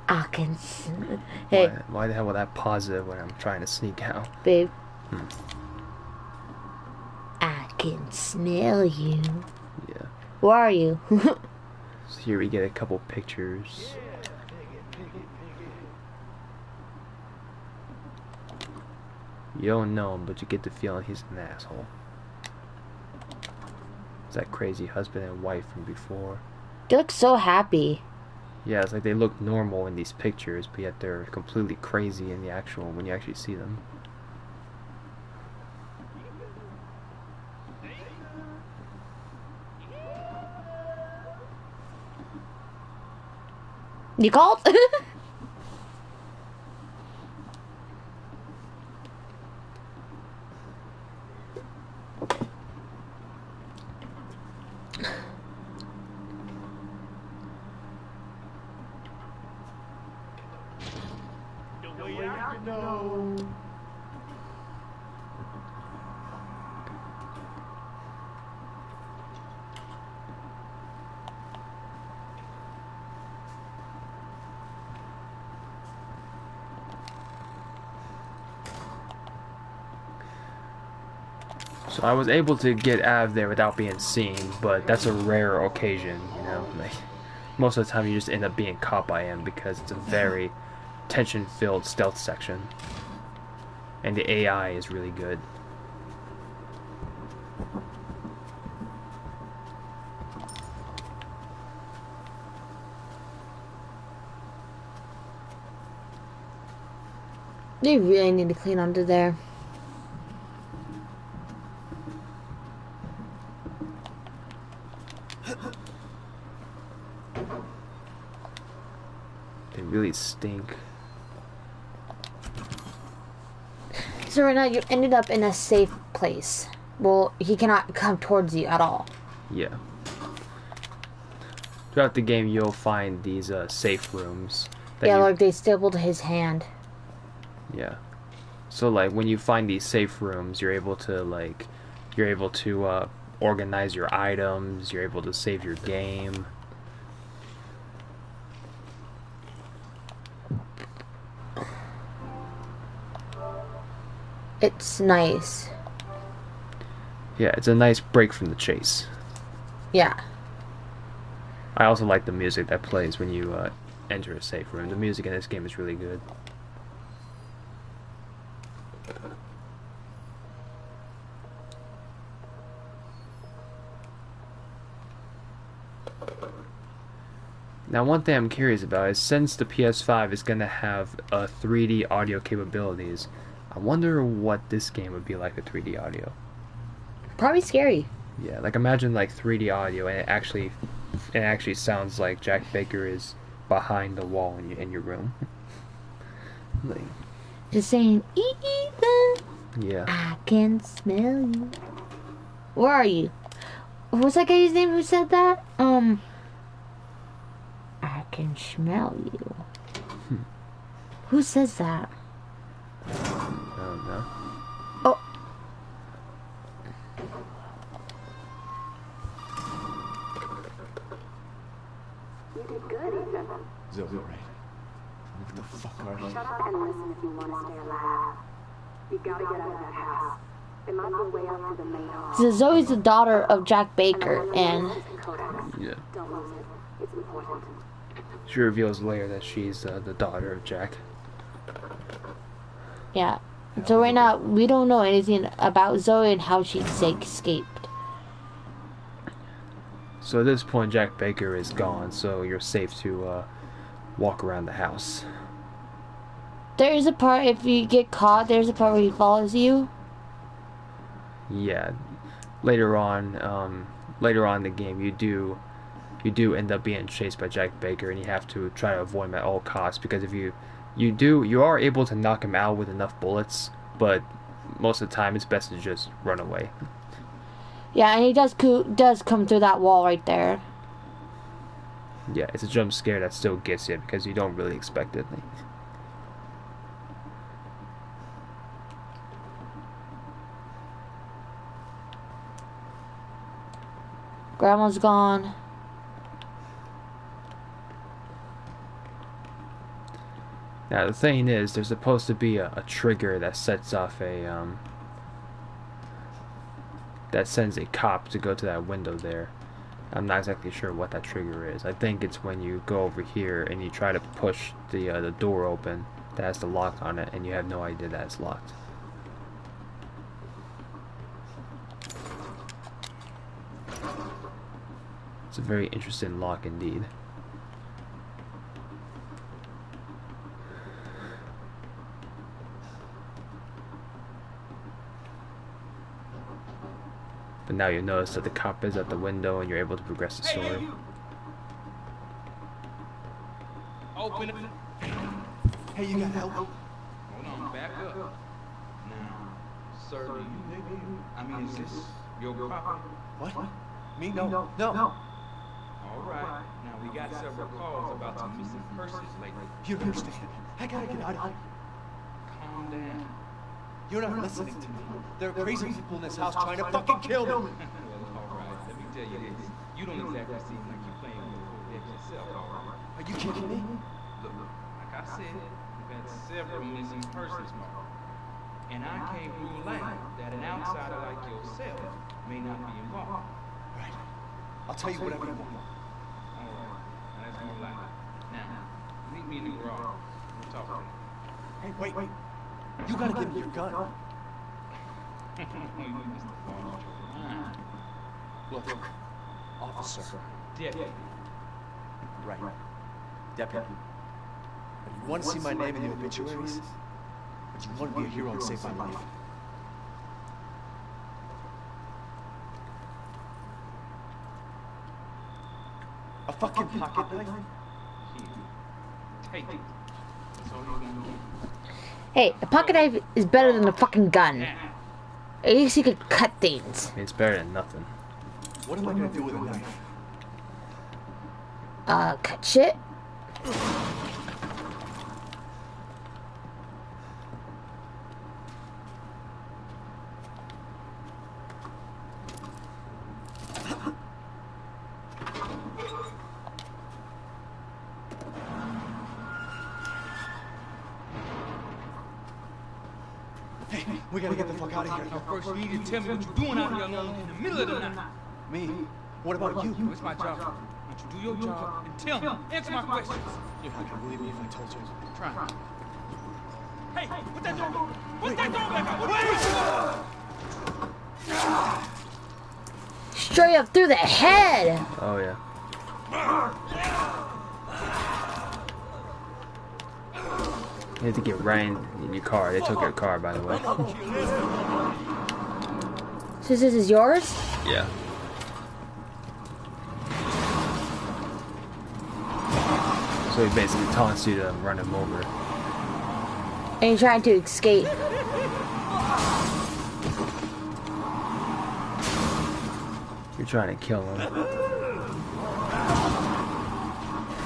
I can. Hey, why the hell would I pause it when I'm trying to sneak out? babe. I can smell you. Yeah. Where are you? So here we get a couple pictures. You don't know him, but you get the feeling he's an asshole. It's that crazy husband and wife from before. They look so happy. Yeah, it's like they look normal in these pictures, but yet they're completely crazy in the actual when you actually see them. You called? So I was able to get out of there without being seen, but that's a rare occasion, you know. Like, most of the time you just end up being caught by him because it's a very tension-filled stealth section. And the AI is really good. They really need to clean under there. They really stink. So right now you ended up in a safe place. Well, he cannot come towards you at all. Yeah. Throughout the game, you'll find these safe rooms. Yeah, like they stapled his hand. Yeah. So like when you find these safe rooms, you're able to organize your items. You're able to save your game. It's nice. Yeah, it's a nice break from the chase. Yeah. I also like the music that plays when you enter a safe room. The music in this game is really good. Now, one thing I'm curious about is since the PS5 is going to have 3D audio capabilities, I wonder what this game would be like with 3D audio. Probably scary. Yeah, like imagine like 3D audio and it actually sounds like Jack Baker is behind the wall in your room. Like, just saying, Ethan. Yeah. I can smell you. Where are you? What's that guy's name who said that? I can smell you. Who says that? I don't know. Oh. You did good, Ethan. Zoe, right? What the fuck are you? Shut up and listen if you want to stay alive. You gotta get out of that house. It might be way up to the main hall. So Zoe's the daughter of Jack Baker, and Yeah. Don't lose it. It's important. She reveals later that she's the daughter of Jack. yeah. So right now we don't know anything about Zoe and how she escaped. So at this point, Jack Baker is gone, so you're safe to walk around the house. There is a part, if you get caught, there's a part where he follows you. Yeah, later on in the game, you do end up being chased by Jack Baker, and you have to try to avoid him at all costs, because if you are able to knock him out with enough bullets, but most of the time it's best to just run away. Yeah, and he does come through that wall right there. Yeah, it's a jump scare that still gets you because you don't really expect it. Grandma's gone. Now the thing is, there's supposed to be a trigger that sets off that sends a cop to go to that window there. I'm not exactly sure what that trigger is. I think it's when you go over here and you try to push the door open that has the lock on it, and you have no idea that it's locked. It's a very interesting lock indeed. But now you notice that the cop is at the window and you're able to progress the story. Open it. Hey, you got help? Hold on, back up. Now, sir, do you, I mean, is this your property? What? Me? No. All right. Now, we got several calls about some missing persons lately. You don't understand. I gotta get out of here. Calm down. You're not listening to me. There are crazy people in this house trying to fucking kill me. Well, all right. Let me tell you this. You don't exactly seem like you're playing with the edge yourself, all right? Are you kidding me? Look, like I said, we've had several missing persons, Mark. And I can't rule out that an outsider like yourself may not be involved. Right. I'll tell you whatever you want. All right. Now, that's more like it. Now, meet me in the garage. We'll talk to you. Hey, wait. You gotta give me your gun. Look, officer. Deputy. Right. Deputy. You want to see my name in the obituaries? But you want to be a hero and save my life? A fucking pocket knife? Here. Take it. That's all you're gonna get. Hey, a pocket knife is better than a fucking gun. At least you could cut things. It's better than nothing. What am I gonna do with a knife? Cut shit. Hey, we gotta get the fuck out of here. Now, first you need to tell me what you're doing out here alone in the middle of the night. Me? What about you? It's my job. Why don't you do your job and tell me? Answer my questions. You're not gonna believe me if I told you. Try. Hey, put that door back. Put that door back. Wait! Straight up through the head. Oh yeah. You have to get Ryan in your car. They took your car, by the way. So this is yours? Yeah. So he basically taunts you to run him over. And you're trying to escape. You're trying to kill him.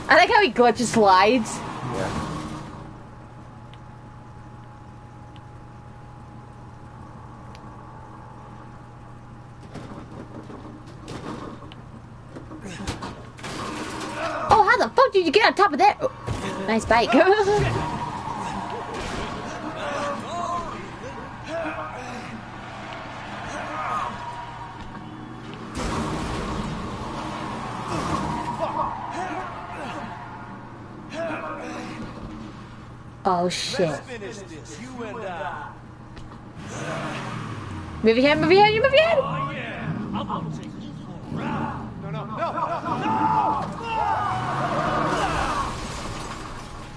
I like how he glitches slides. Yeah. Oh, how the fuck did you get on top of that? Oh, nice bike. Oh shit. Move your head, move your head, you move your head!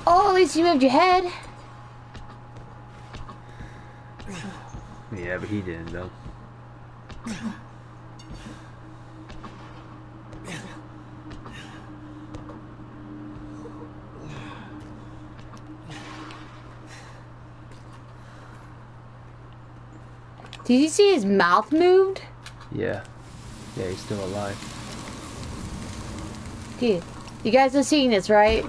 Oh, at least you moved your head. Yeah, but he didn't though. Did you see his mouth moved? Yeah. Yeah, he's still alive. Dude, you guys are seeing this, right?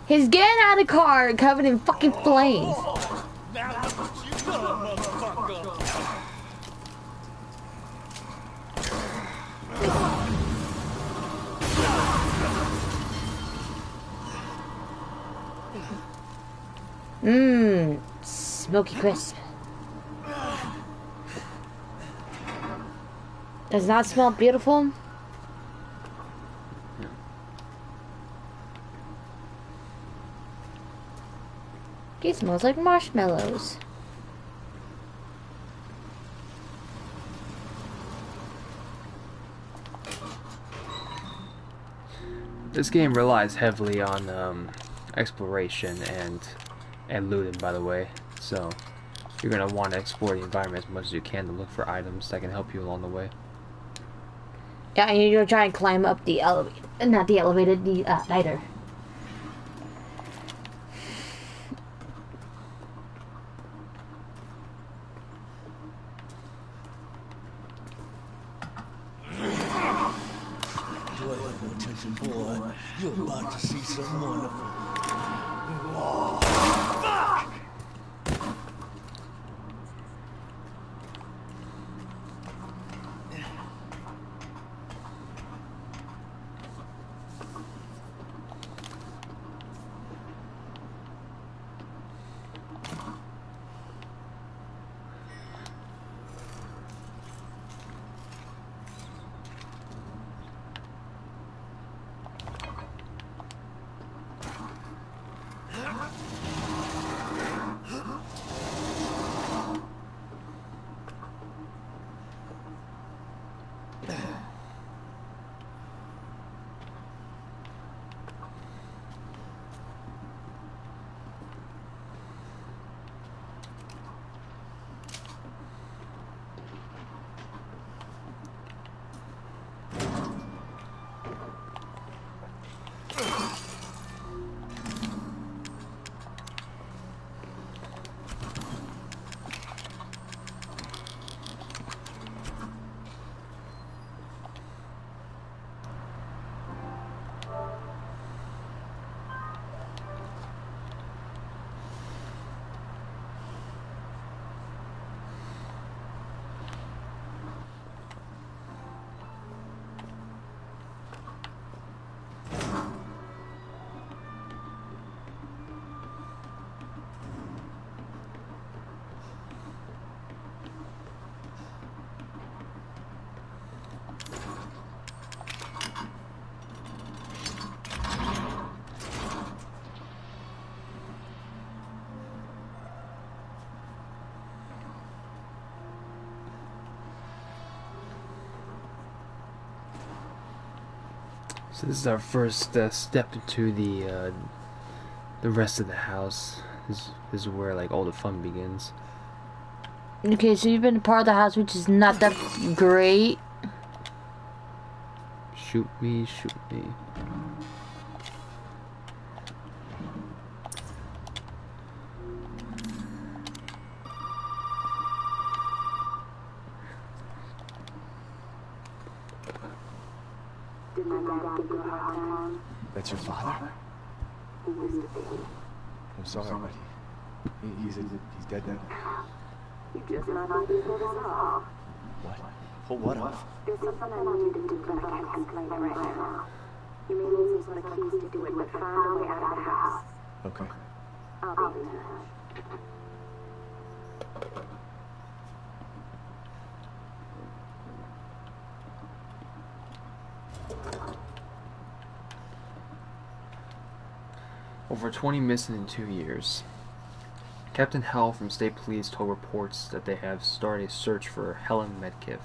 He's getting out of the car covered in fucking flames. Mmm, smoky crisp. Does not smell beautiful? It smells like marshmallows. This game relies heavily on exploration and looting, by the way. So you're gonna want to explore the environment as much as you can to look for items that can help you along the way. Yeah, and you're trying to climb up the elevator, not the elevator, the ladder. Attention, boy. You're about to see something wonderful. So this is our first step into the rest of the house. This is where like all the fun begins. Okay, so you've been a part of the house, which is not that great. Shoot me, shoot me. Did my dad give you a hard time? That's your father? He used to be. I'm sorry, but he's dead now. You just might be able to solve. What? Pull what off? There's something I need to do, but I can't explain it right now. You may need some sort of keys to do it, but find a way out of the house. Okay. I'll be in touch. Over 20 missing in 2 years. Captain Howell from State Police told reports that they have started a search for Helen Medkiff,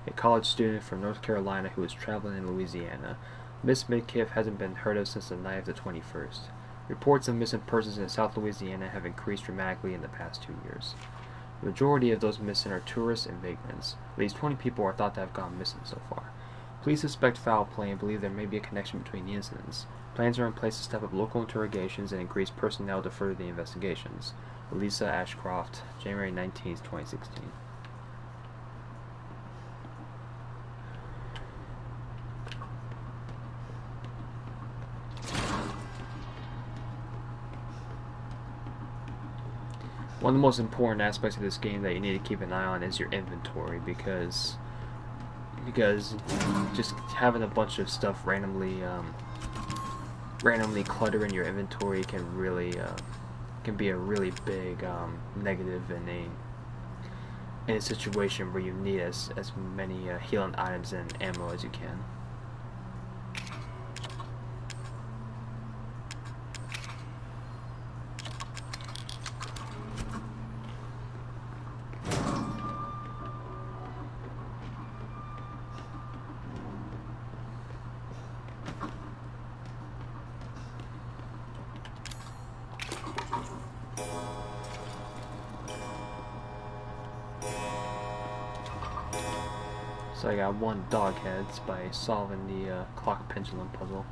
a college student from North Carolina who was traveling in Louisiana. Miss Medkiff hasn't been heard of since the night of the 21st. Reports of missing persons in South Louisiana have increased dramatically in the past 2 years. The majority of those missing are tourists and vagrants. At least 20 people are thought to have gone missing so far. Police suspect foul play and believe there may be a connection between the incidents. Plans are in place to step up local interrogations and increase personnel to further the investigations. Lisa Ashcroft, January 19th, 2016. One of the most important aspects of this game that you need to keep an eye on is your inventory, because just having a bunch of stuff randomly clutter in your inventory can really can be a really big negative in a situation where you need as many healing items and ammo as you can. So I got 1 dog heads by solving the clock pendulum puzzle.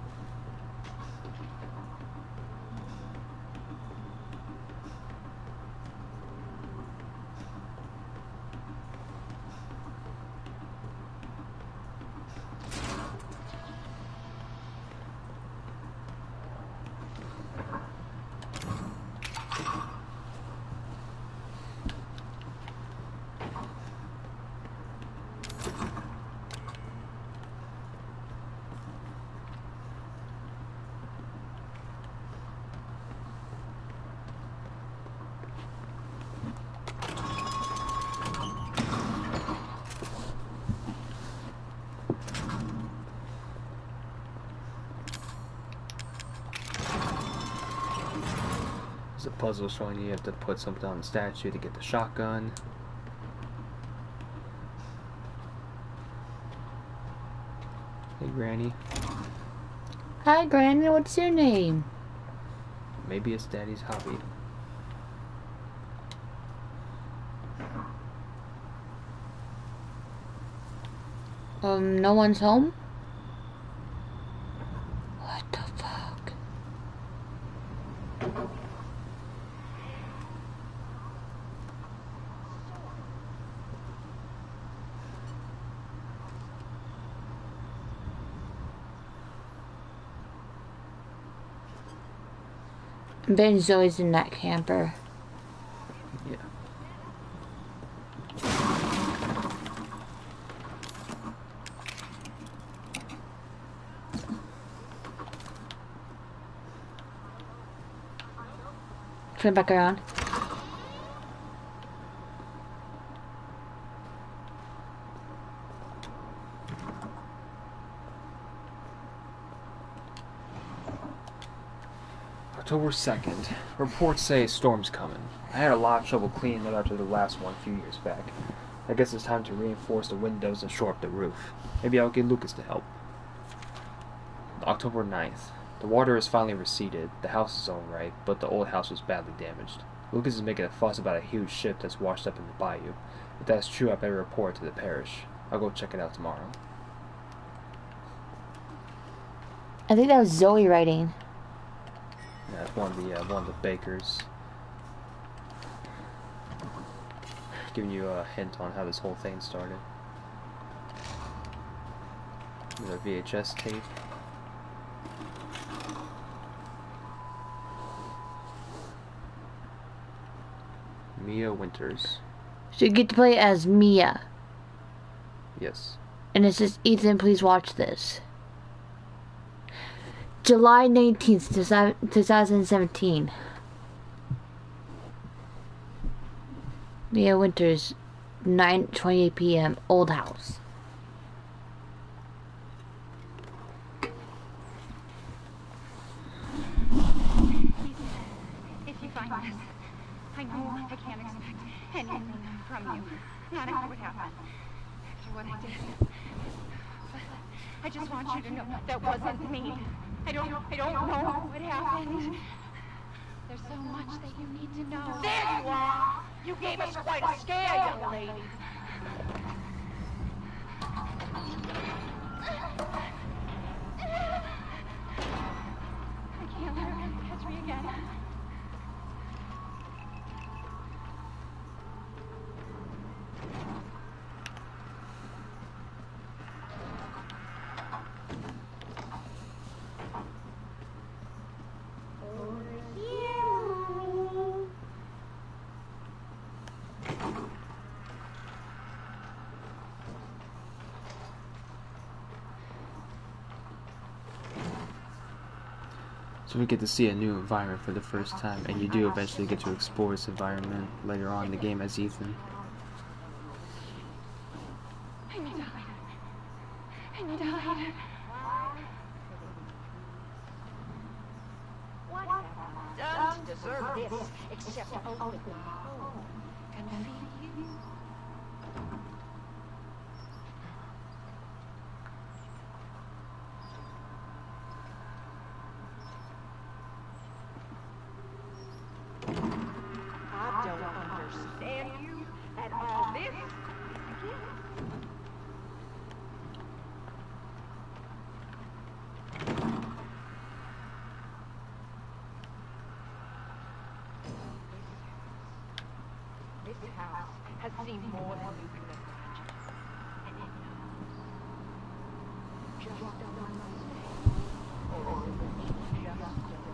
There's a puzzle showing you have to put something on the statue to get the shotgun. Hey, Granny. Hi, Granny. What's your name? Maybe it's Daddy's hobby. No one's home? What the fuck? Ben Zoe's in that camper. Yeah. Turn back around. October 2nd. Reports say a storm's coming. I had a lot of trouble cleaning it after the last one a few years back. I guess it's time to reinforce the windows and shore up the roof. Maybe I'll get Lucas to help. October 9th. The water has finally receded. The house is alright, but the old house was badly damaged. Lucas is making a fuss about a huge ship that's washed up in the bayou. If that's true, I better report it to the parish. I'll go check it out tomorrow. I think that was Zoe writing. Yeah, it's one of the bakers. Giving you a hint on how this whole thing started. There's a VHS tape. Mia Winters. So you get to play as Mia. Yes. And it says, Ethan, please watch this. July 19th, 2017. Mia Winters, 9:28 p.m., old house. If you find this, I know I can't expect anything from you. Not after what happened. After what I did. But I just want you to know that wasn't me. I don't know what happened. There's so much that you need to know. There you are! You gave us quite a scare, young lady. I can't let her catch me again. So we get to see a new environment for the first time, and you do eventually get to explore this environment later on in the game as Ethan. I need to hide. I need to hide. What have I done to deserve this, except to open my home and feed you? I don't understand you and all this. This house has seen more than you can imagine. And it knows. Just don't understand. Or is it just don't care?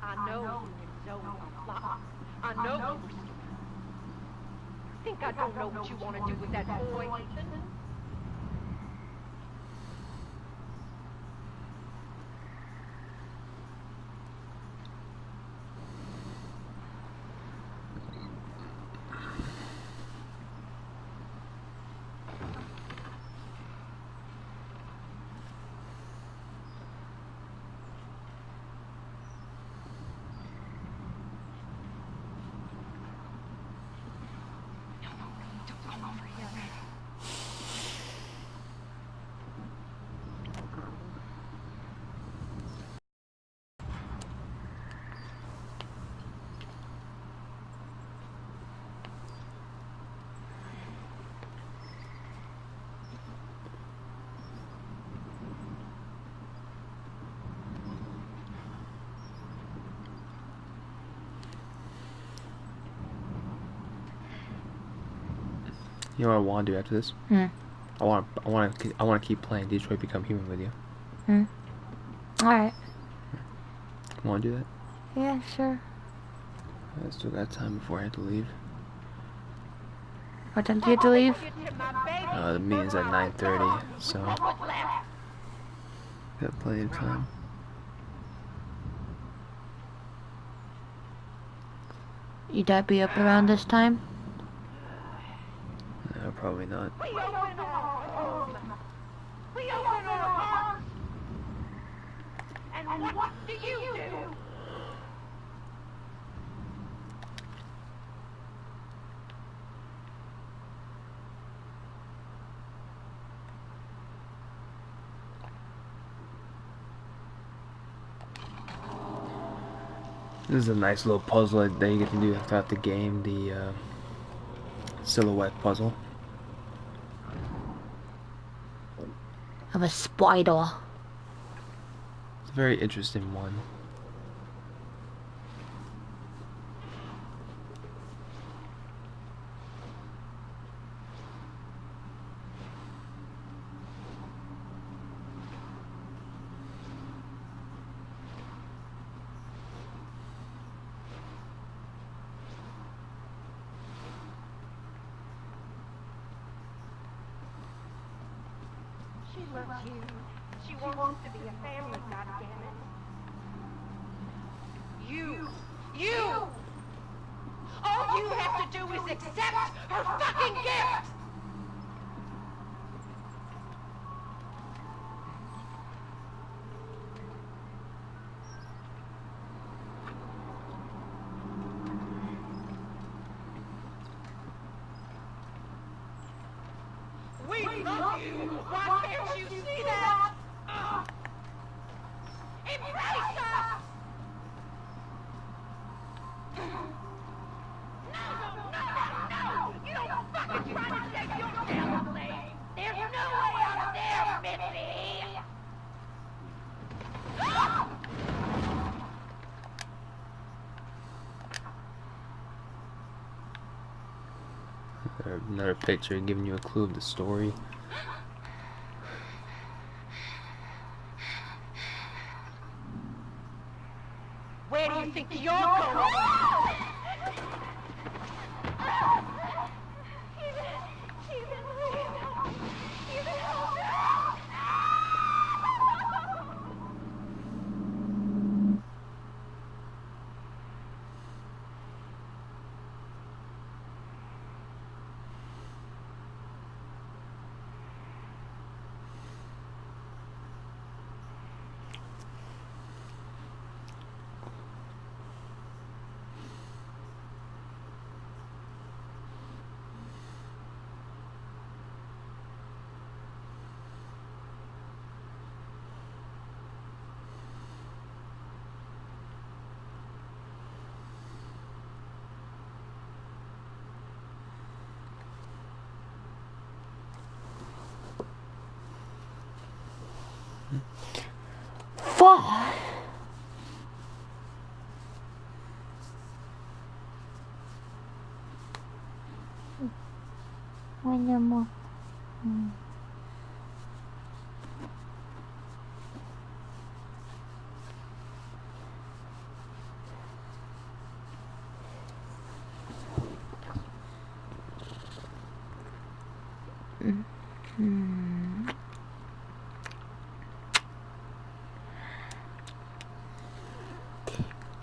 I know you know a lot. I know you were stupid. Think I don't know what you want to do with that boy, Ethan? You know what I want to do after this? I want to keep playing Detroit Become Human with you. Alright. You want to do that? Yeah, sure. I still got time before I have to leave. What time do you have to leave? The meeting's at 9:30, so got plenty of time. You dad be up around this time? No, probably not. We open our home. We open our hearts. And what do you do? This is a nice little puzzle that you get to do throughout the game, the silhouette puzzle. Of a spider. It's a very interesting one. She loves you. She wants to be a family, goddammit. You! All you have to do is accept her fucking gift! We love you! Why can't you see that? Embrace us! No! You don't fucking try to take your family! There's no way out there, Missy! Another picture giving you a clue of the story. Where do you think you're going? Fuck. One more.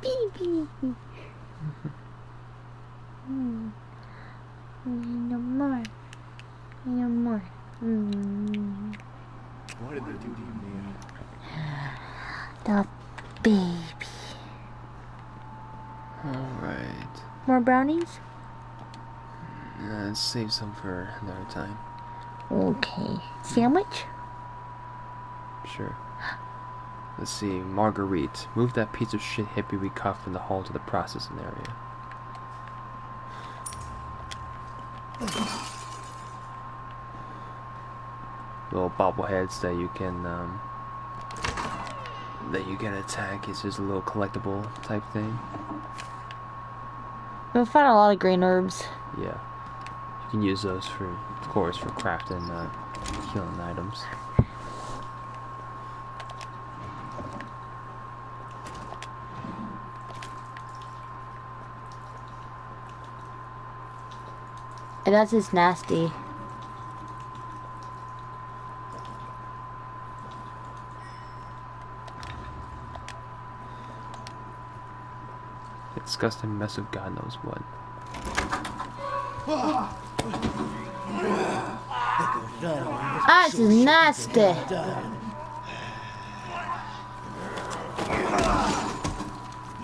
Baby. No more. No more. What did they do to you, Mia? The baby. Alright. More brownies? Let's save some for another time. Okay. Sandwich? Sure. Let's see. Marguerite. Move that piece of shit hippie we caught from the hall to the processing area. Little bobbleheads that you can attack. It's just a little collectible type thing. We'll find a lot of green herbs. Yeah. You can use those for, of course, for crafting healing items. And that's just nasty. Disgusting mess of God knows what. That's nasty.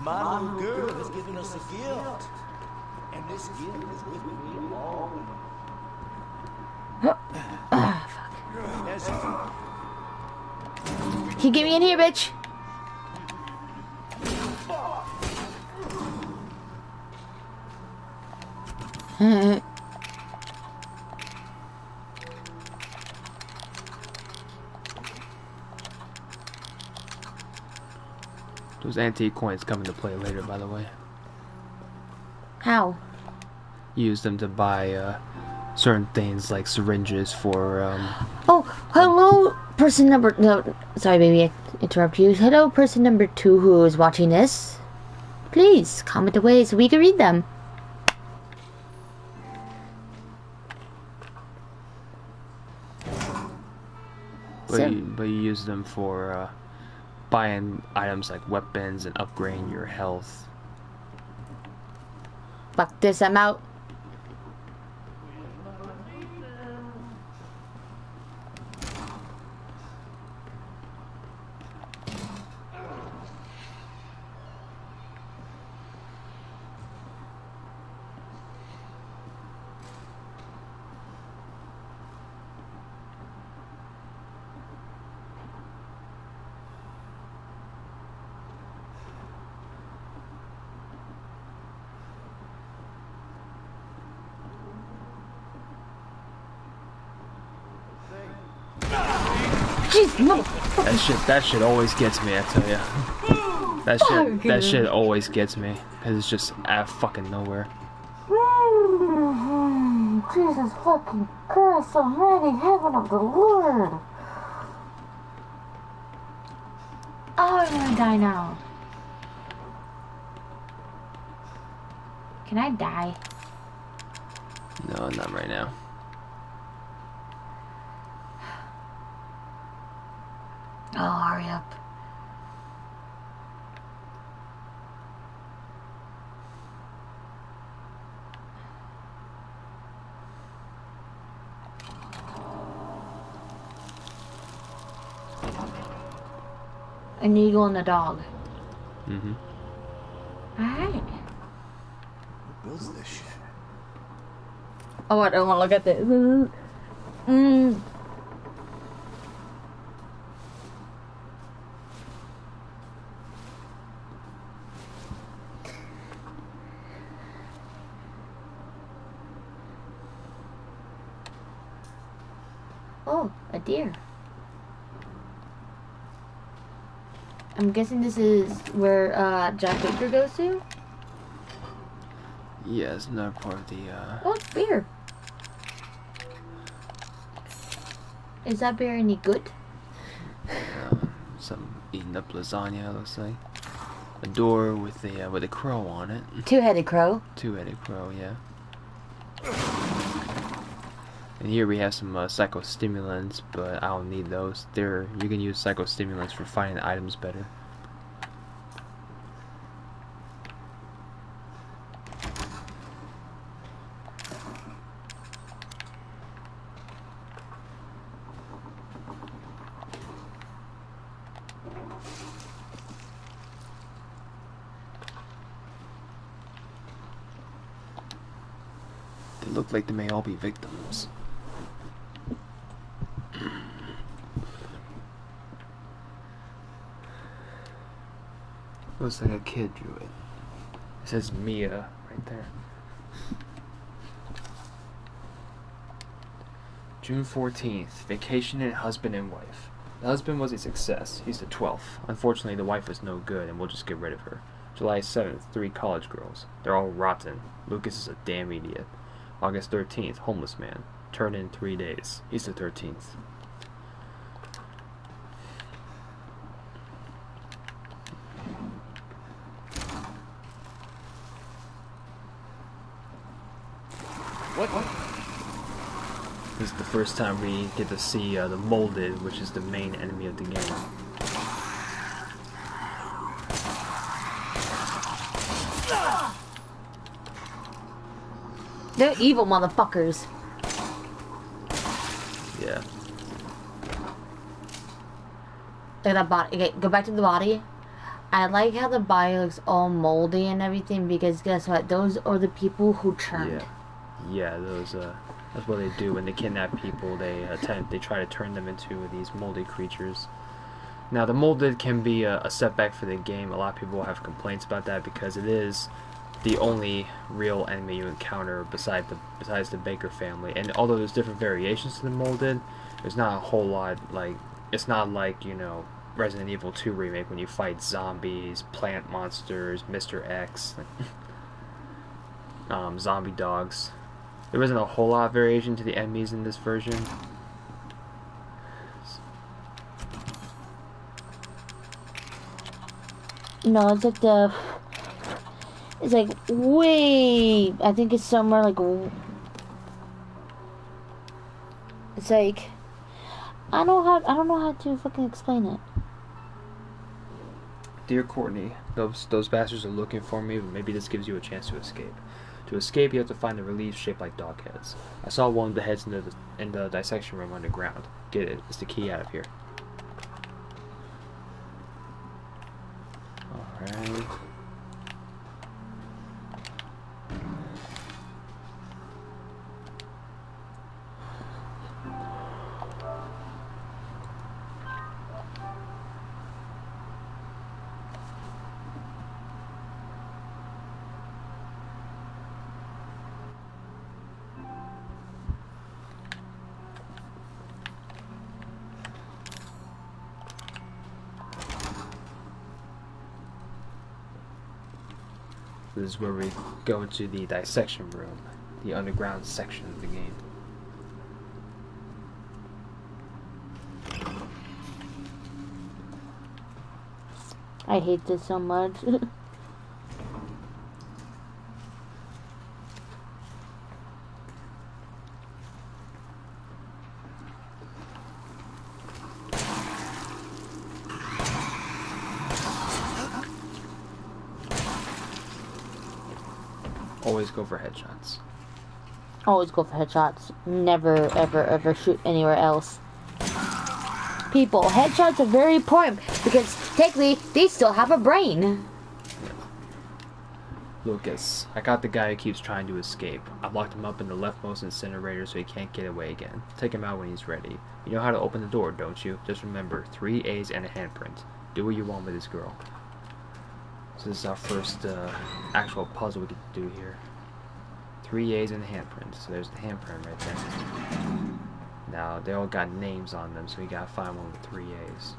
My little girl has given us a gift. And this gift is with me all Can you get me in here, bitch? Those antique coins come into play later, by the way. How? Use them to buy certain things like syringes for Oh, hello, person number... No, sorry, baby, I interrupt you. Hello, person number 2 who is watching this. Please, comment away so we can read them. but you use them for buying items like weapons and upgrading your health. Fuck this, I'm out. That shit always gets me, I tell ya. That shit always gets me, cause it's just out of fucking nowhere. Jesus fucking Christ almighty, heaven of the Lord. Oh, I'm gonna die now. Can I die? No, not right now. Oh, hurry up. An eagle and a dog. Mm-hmm. Alright. Who builds this shit? Oh, I don't want to look at this. Oh, a deer. I'm guessing this is where Jack Baker goes to? Yeah, it's another part of the Oh, it's beer. Is that beer any good? some eating up lasagna, looks like. A door with a crow on it. Two-headed crow. Two-headed crow, yeah. And here we have some psychostimulants, but I don't need those. You can use psychostimulants for finding items better. They look like they may all be victims. Looks like a kid drew it. It says Mia right there. June 14th. Vacation and husband and wife. The husband was a success. He's the 12th. Unfortunately, the wife was no good, and we'll just get rid of her. July 7th. 3 college girls. They're all rotten. Lucas is a damn idiot. August 13th. Homeless man. Turn in 3 days. He's the 13th. What? This is the first time we get to see the Molded, which is the main enemy of the game. They're evil motherfuckers. Yeah. Look at that body. Okay, go back to the body. I like how the body looks all moldy and everything because guess what? Those are the people who turned. Yeah, that's what they do when they kidnap people. They try to turn them into these moldy creatures. Now, the molded can be a setback for the game. A lot of people have complaints about that because it is the only real enemy you encounter besides the Baker family. And although there's different variations to the molded, there's not a whole lot. Like, it's not like, you know, Resident Evil 2 remake when you fight zombies, plant monsters, Mr. X, zombie dogs. There wasn't a whole lot of variation to the enemies in this version. No, it's like way. I think it's somewhere like. It's like. I don't know how to fucking explain it. Dear Courtney, those bastards are looking for me, but maybe this gives you a chance to escape. To escape, you have to find the reliefs shaped like dog heads. I saw one of the heads in the dissection room underground. Get it. It's the key out of here. Alright. This is where we go into the dissection room, the underground section of the game. I hate this so much. Always go for headshots. Always go for headshots. Never, ever, ever shoot anywhere else. People, headshots are very important because technically they still have a brain. Yeah. Lucas, I got the guy who keeps trying to escape. I've locked him up in the leftmost incinerator so he can't get away again. Take him out when he's ready. You know how to open the door, don't you? Just remember, 3 A's and a handprint. Do what you want with this girl. So this is our first actual puzzle we get to do here. 3 A's and a handprint. So there's the handprint right there. Now, they all got names on them, so we gotta find one with 3 A's.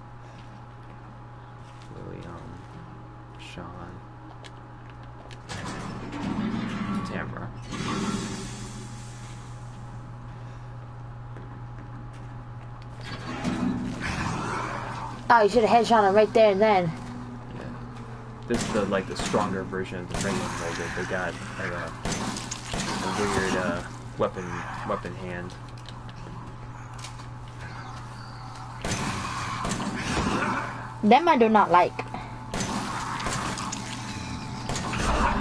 Lily, Sean, Tamara. Oh, you should have headshot him right there and then. Yeah. This is the stronger version of the regular molded. They got like a weird weapon hand. Them I do not like.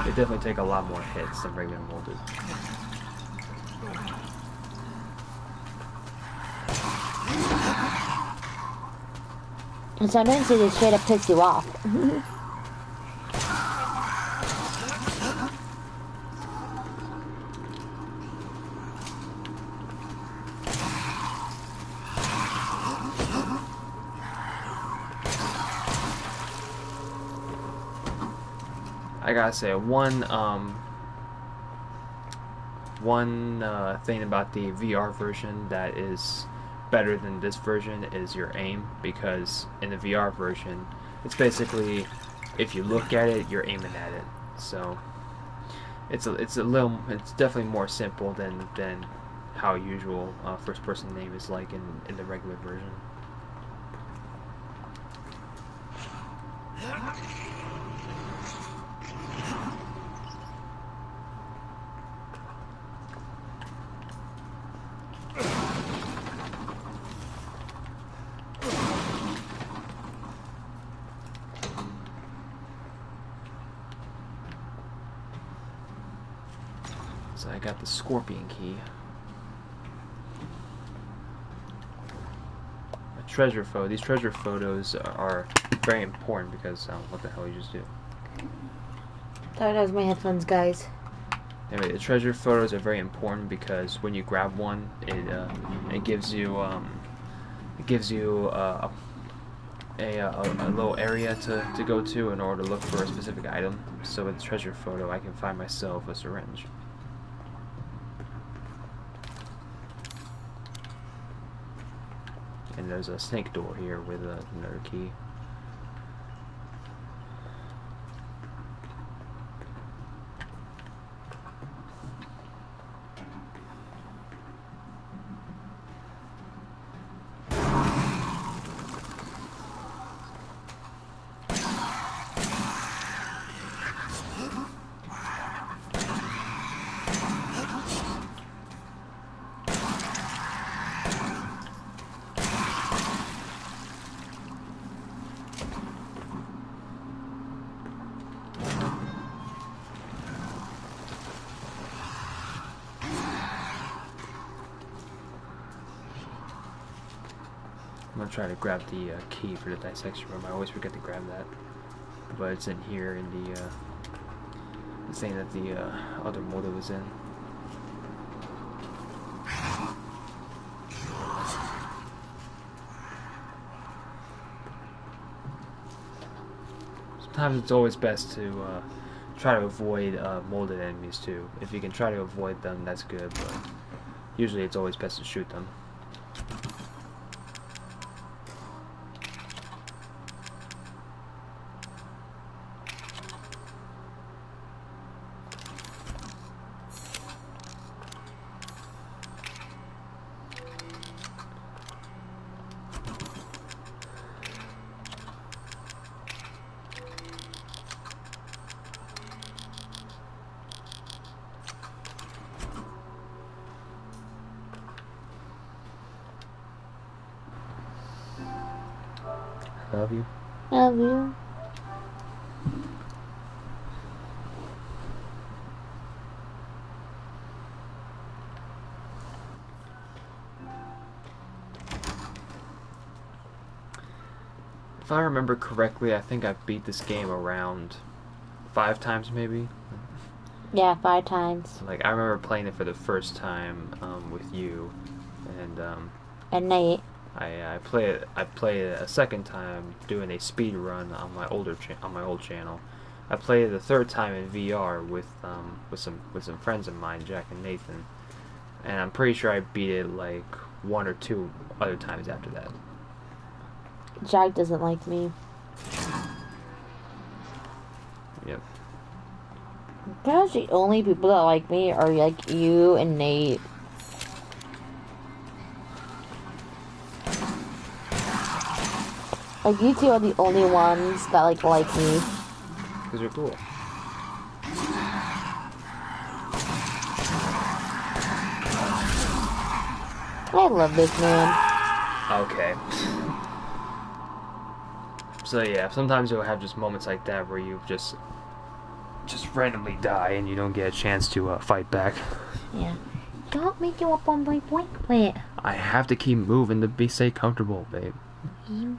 They definitely take a lot more hits than regular molded. And sometimes they just straight up piss you off. I gotta say, one thing about the VR version that is better than this version is your aim, because in the VR version, it's basically, if you look at it, you're aiming at it. So it's definitely more simple than how usual first-person aim is like in the regular version. So I got the scorpion key. A treasure photo. These treasure photos are very important because what the hell you just do? That was my headphones, guys. Anyway, the treasure photos are very important because when you grab one, it gives you a little area to go to in order to look for a specific item. So with the treasure photo, I can find myself a syringe. And there's a snake door here with another key. I'm gonna try to grab the key for the dissection room. I always forget to grab that, but it's in here in the thing that the other motor was in. Sometimes it's always best to try to avoid molded enemies too. If you can try to avoid them, that's good, but usually it's always best to shoot them. Love you. Love you. If I remember correctly, I think I beat this game around 5 times maybe. Yeah, 5 times. Like, I remember playing it for the first time with you, and At night. I played it a second time doing a speed run on my old channel. I played it the third time in VR with some friends of mine, Jack and Nathan, and I'm pretty sure I beat it like 1 or 2 other times after that. Jack doesn't like me. Yep. Because the only people that like me are like you and Nate. Like you two are the only ones that like me. Because you're cool. I love this man. Okay. So yeah, sometimes you'll have just moments like that where you just randomly die and you don't get a chance to fight back. Yeah. Don't make you up on my blanket. I have to keep moving to stay comfortable, babe.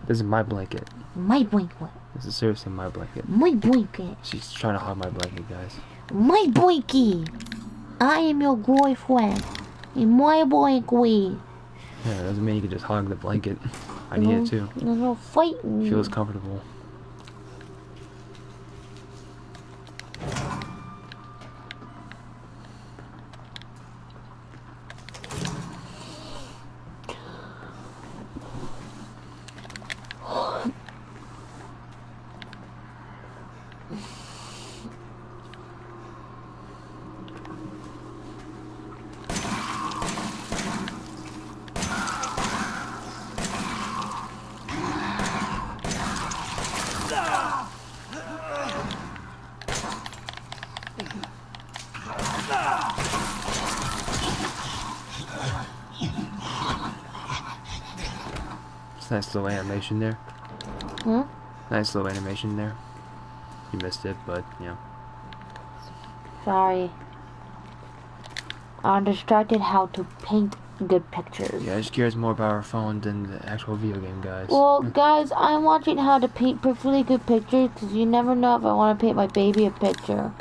This is my blanket. My blanket. This is seriously my blanket. My blanket. She's trying to hug my blanket, guys. My blankie. I am your girlfriend. In my blanket. Yeah, it doesn't mean you can just hug the blanket. I need it too. No fighting. Feels comfortable. Nice little animation there. Hmm? Nice little animation there. You missed it, but yeah. Sorry. I'm distracted how to paint good pictures. Yeah, she cares more about her phone than the actual video game, guys. Well, guys, I'm watching how to paint perfectly good pictures because you never know if I want to paint my baby a picture.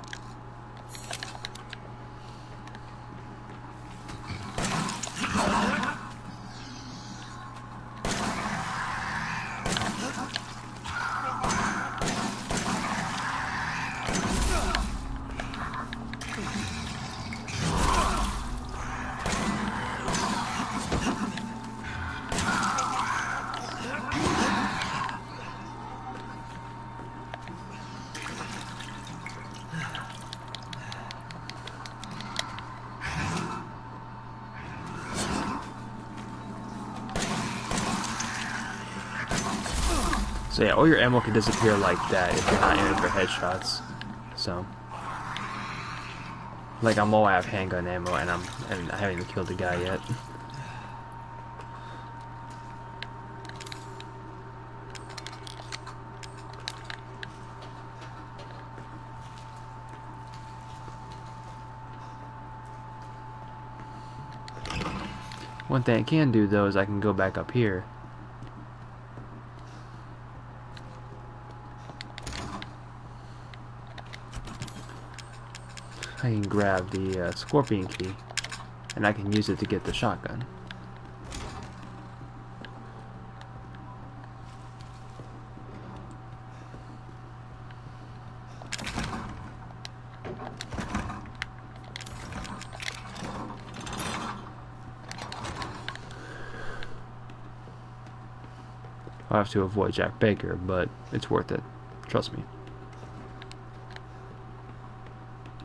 So yeah, all your ammo can disappear like that if you're not aiming for headshots. So, like I'm all out of handgun ammo, and I haven't even killed the guy yet. One thing I can do though is I can go back up here. I can grab the scorpion key, and I can use it to get the shotgun. I'll have to avoid Jack Baker, but it's worth it. Trust me.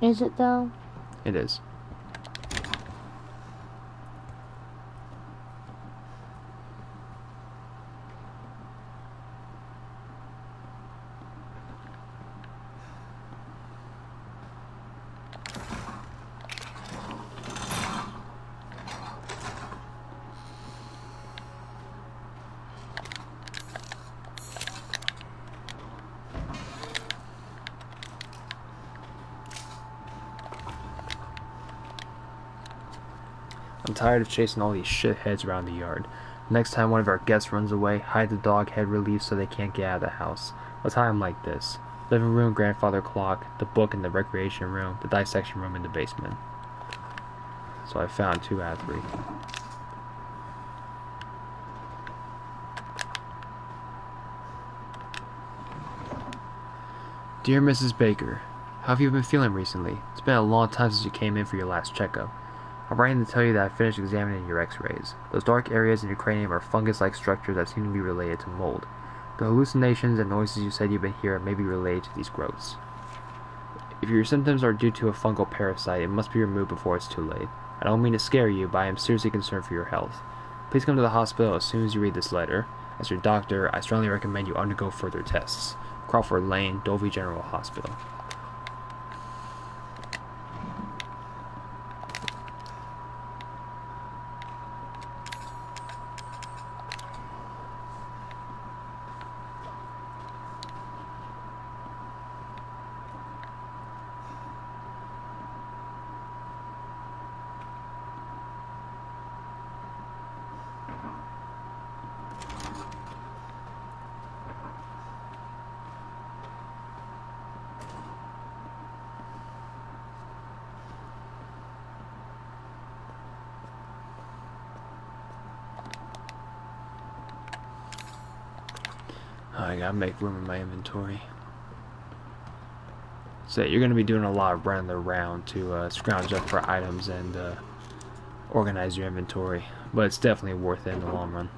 Is it though? It is. I'm tired of chasing all these shitheads around the yard. Next time one of our guests runs away, hide the dog head relief so they can't get out of the house. A time like this. Living room, grandfather clock, the book in the recreation room, the dissection room in the basement. So I found 2 out of 3. Dear Mrs. Baker, how have you been feeling recently? It's been a long time since you came in for your last checkup. I'm writing to tell you that I finished examining your x-rays. Those dark areas in your cranium are fungus-like structures that seem to be related to mold. The hallucinations and noises you said you've been hearing may be related to these growths. If your symptoms are due to a fungal parasite, it must be removed before it's too late. I don't mean to scare you, but I am seriously concerned for your health. Please come to the hospital as soon as you read this letter. As your doctor, I strongly recommend you undergo further tests. Crawford Lane, Dovey General Hospital. I gotta make room in my inventory. So you're gonna be doing a lot of running around to scrounge up for items and organize your inventory, but it's definitely worth it in the long run.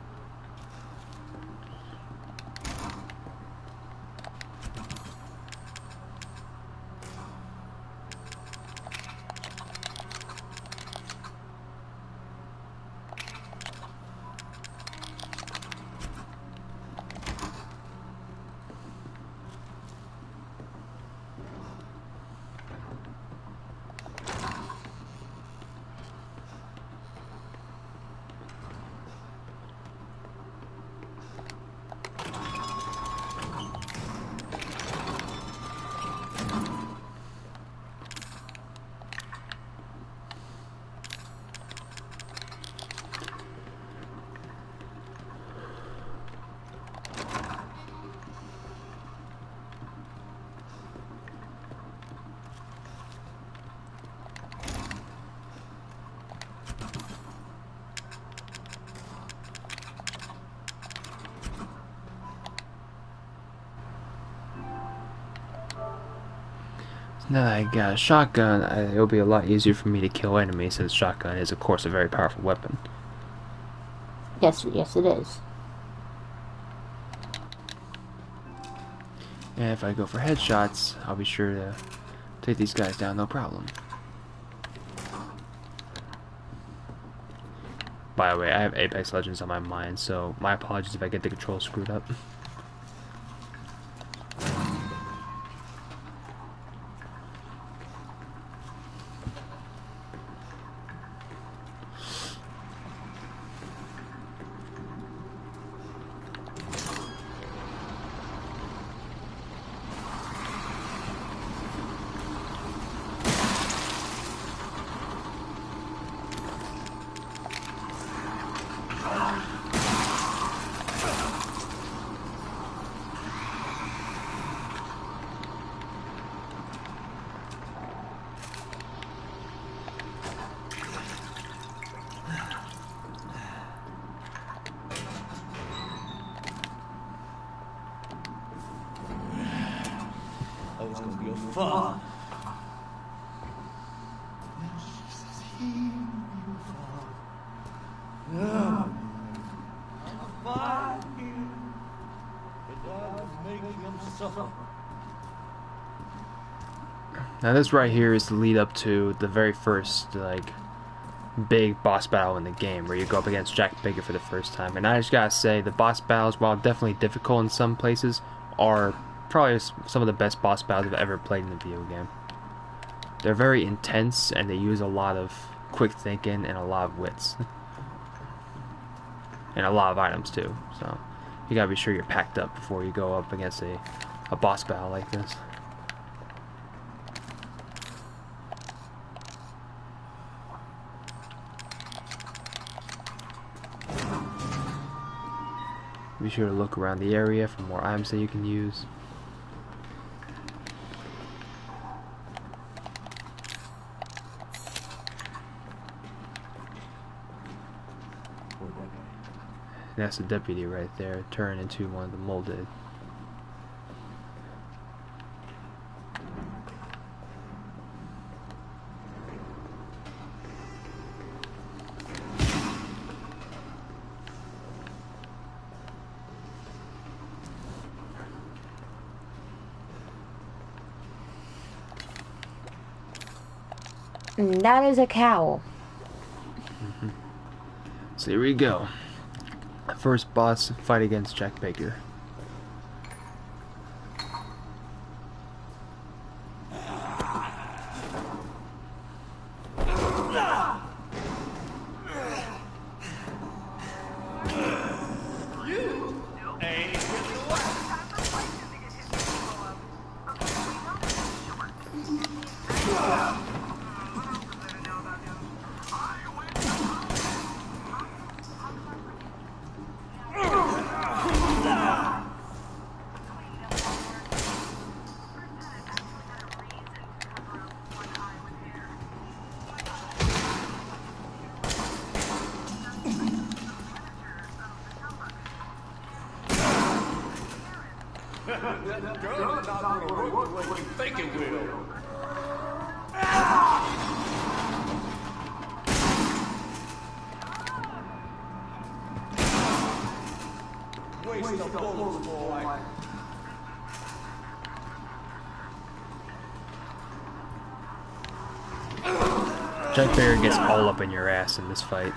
Now that I got a shotgun, it'll be a lot easier for me to kill enemies, since shotgun is, of course, a very powerful weapon. Yes, yes, it is. And if I go for headshots, I'll be sure to take these guys down, no problem. By the way, I have Apex Legends on my mind, so my apologies if I get the controls screwed up. Oh, it's gonna be a fun. Now this right here is the lead up to the very first, like, big boss battle in the game, where you go up against Jack Baker for the first time. And I just gotta say, the boss battles, while definitely difficult in some places, are probably some of the best boss battles I've ever played in a video game. They're very intense, and they use a lot of quick thinking and a lot of wits. And a lot of items too, so you gotta be sure you're packed up before you go up against a boss battle like this. Be sure to look around the area for more items that you can use. That's the deputy right there, turned into one of the molded. And that is a cow. So here we go. First boss fight against Jack Baker. That gun is not gonna work the way you think it will. Waste the bullets, boy. Jack Baker gets all up in your ass in this fight.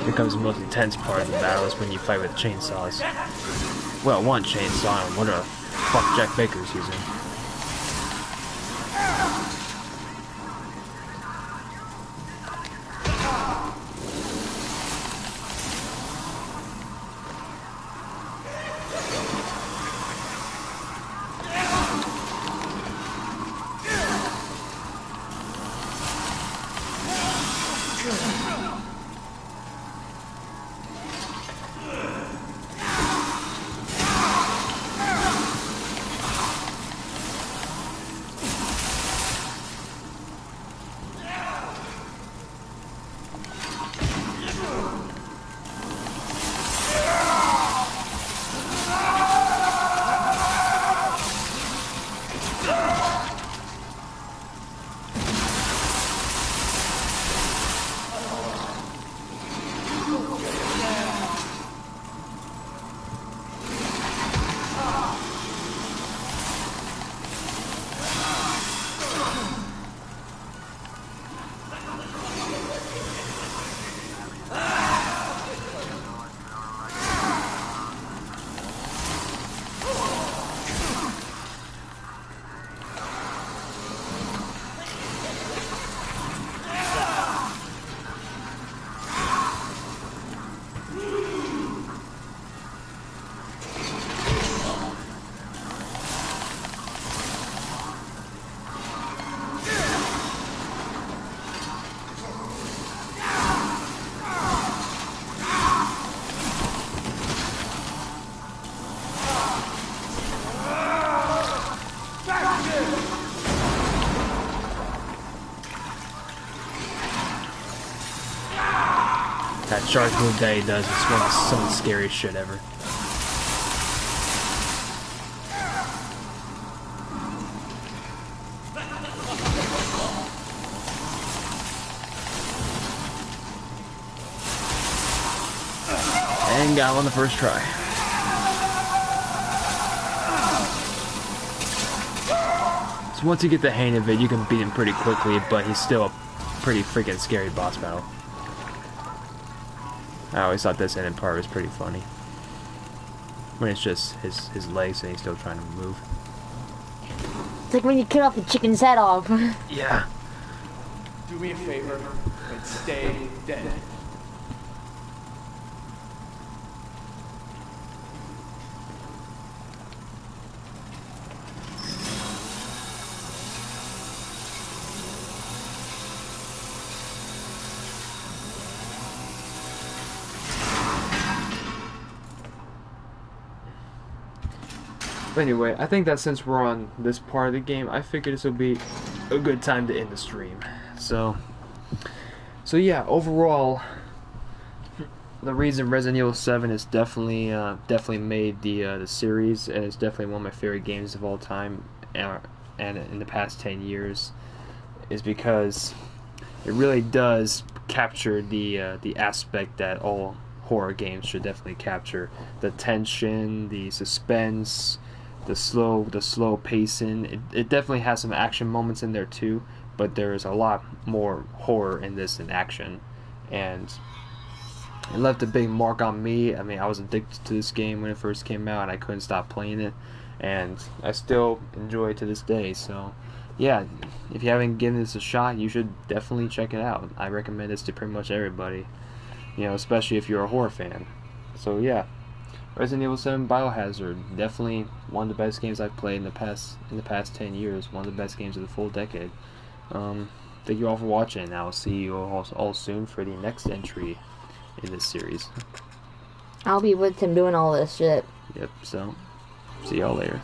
Here comes the most intense part of the battle is when you fight with chainsaws. Well, one chainsaw and whatever the fuck Jack Baker's using. That shark move that he does is one of some of the scariest shit ever. And got him on the first try. So once you get the hang of it, you can beat him pretty quickly, but he's still a pretty freaking scary boss battle. I always thought this ending part was pretty funny. When it's just his legs and he's still trying to move. It's like when you cut off the chicken's head off. Yeah. Do me a favor and stay dead. But anyway, I think that since we're on this part of the game, I figured this would be a good time to end the stream. So yeah, overall, the reason Resident Evil 7 is definitely made the series, and it's definitely one of my favorite games of all time, and in the past 10 years, is because it really does capture the aspect that all horror games should definitely capture: the tension, the suspense, the slow pacing. It definitely has some action moments in there too, but there's a lot more horror in this than action, and it left a big mark on me. I mean, I was addicted to this game when it first came out, and I couldn't stop playing it, and I still enjoy it to this day. So yeah, if you haven't given this a shot, you should definitely check it out. I recommend this to pretty much everybody, especially if you're a horror fan. So yeah, Resident Evil 7 Biohazard, definitely one of the best games I've played in the past 10 years. One of the best games of the full decade. Thank you all for watching. I'll see you all soon for the next entry in this series. I'll be with him doing all this shit. Yep, so see y'all later.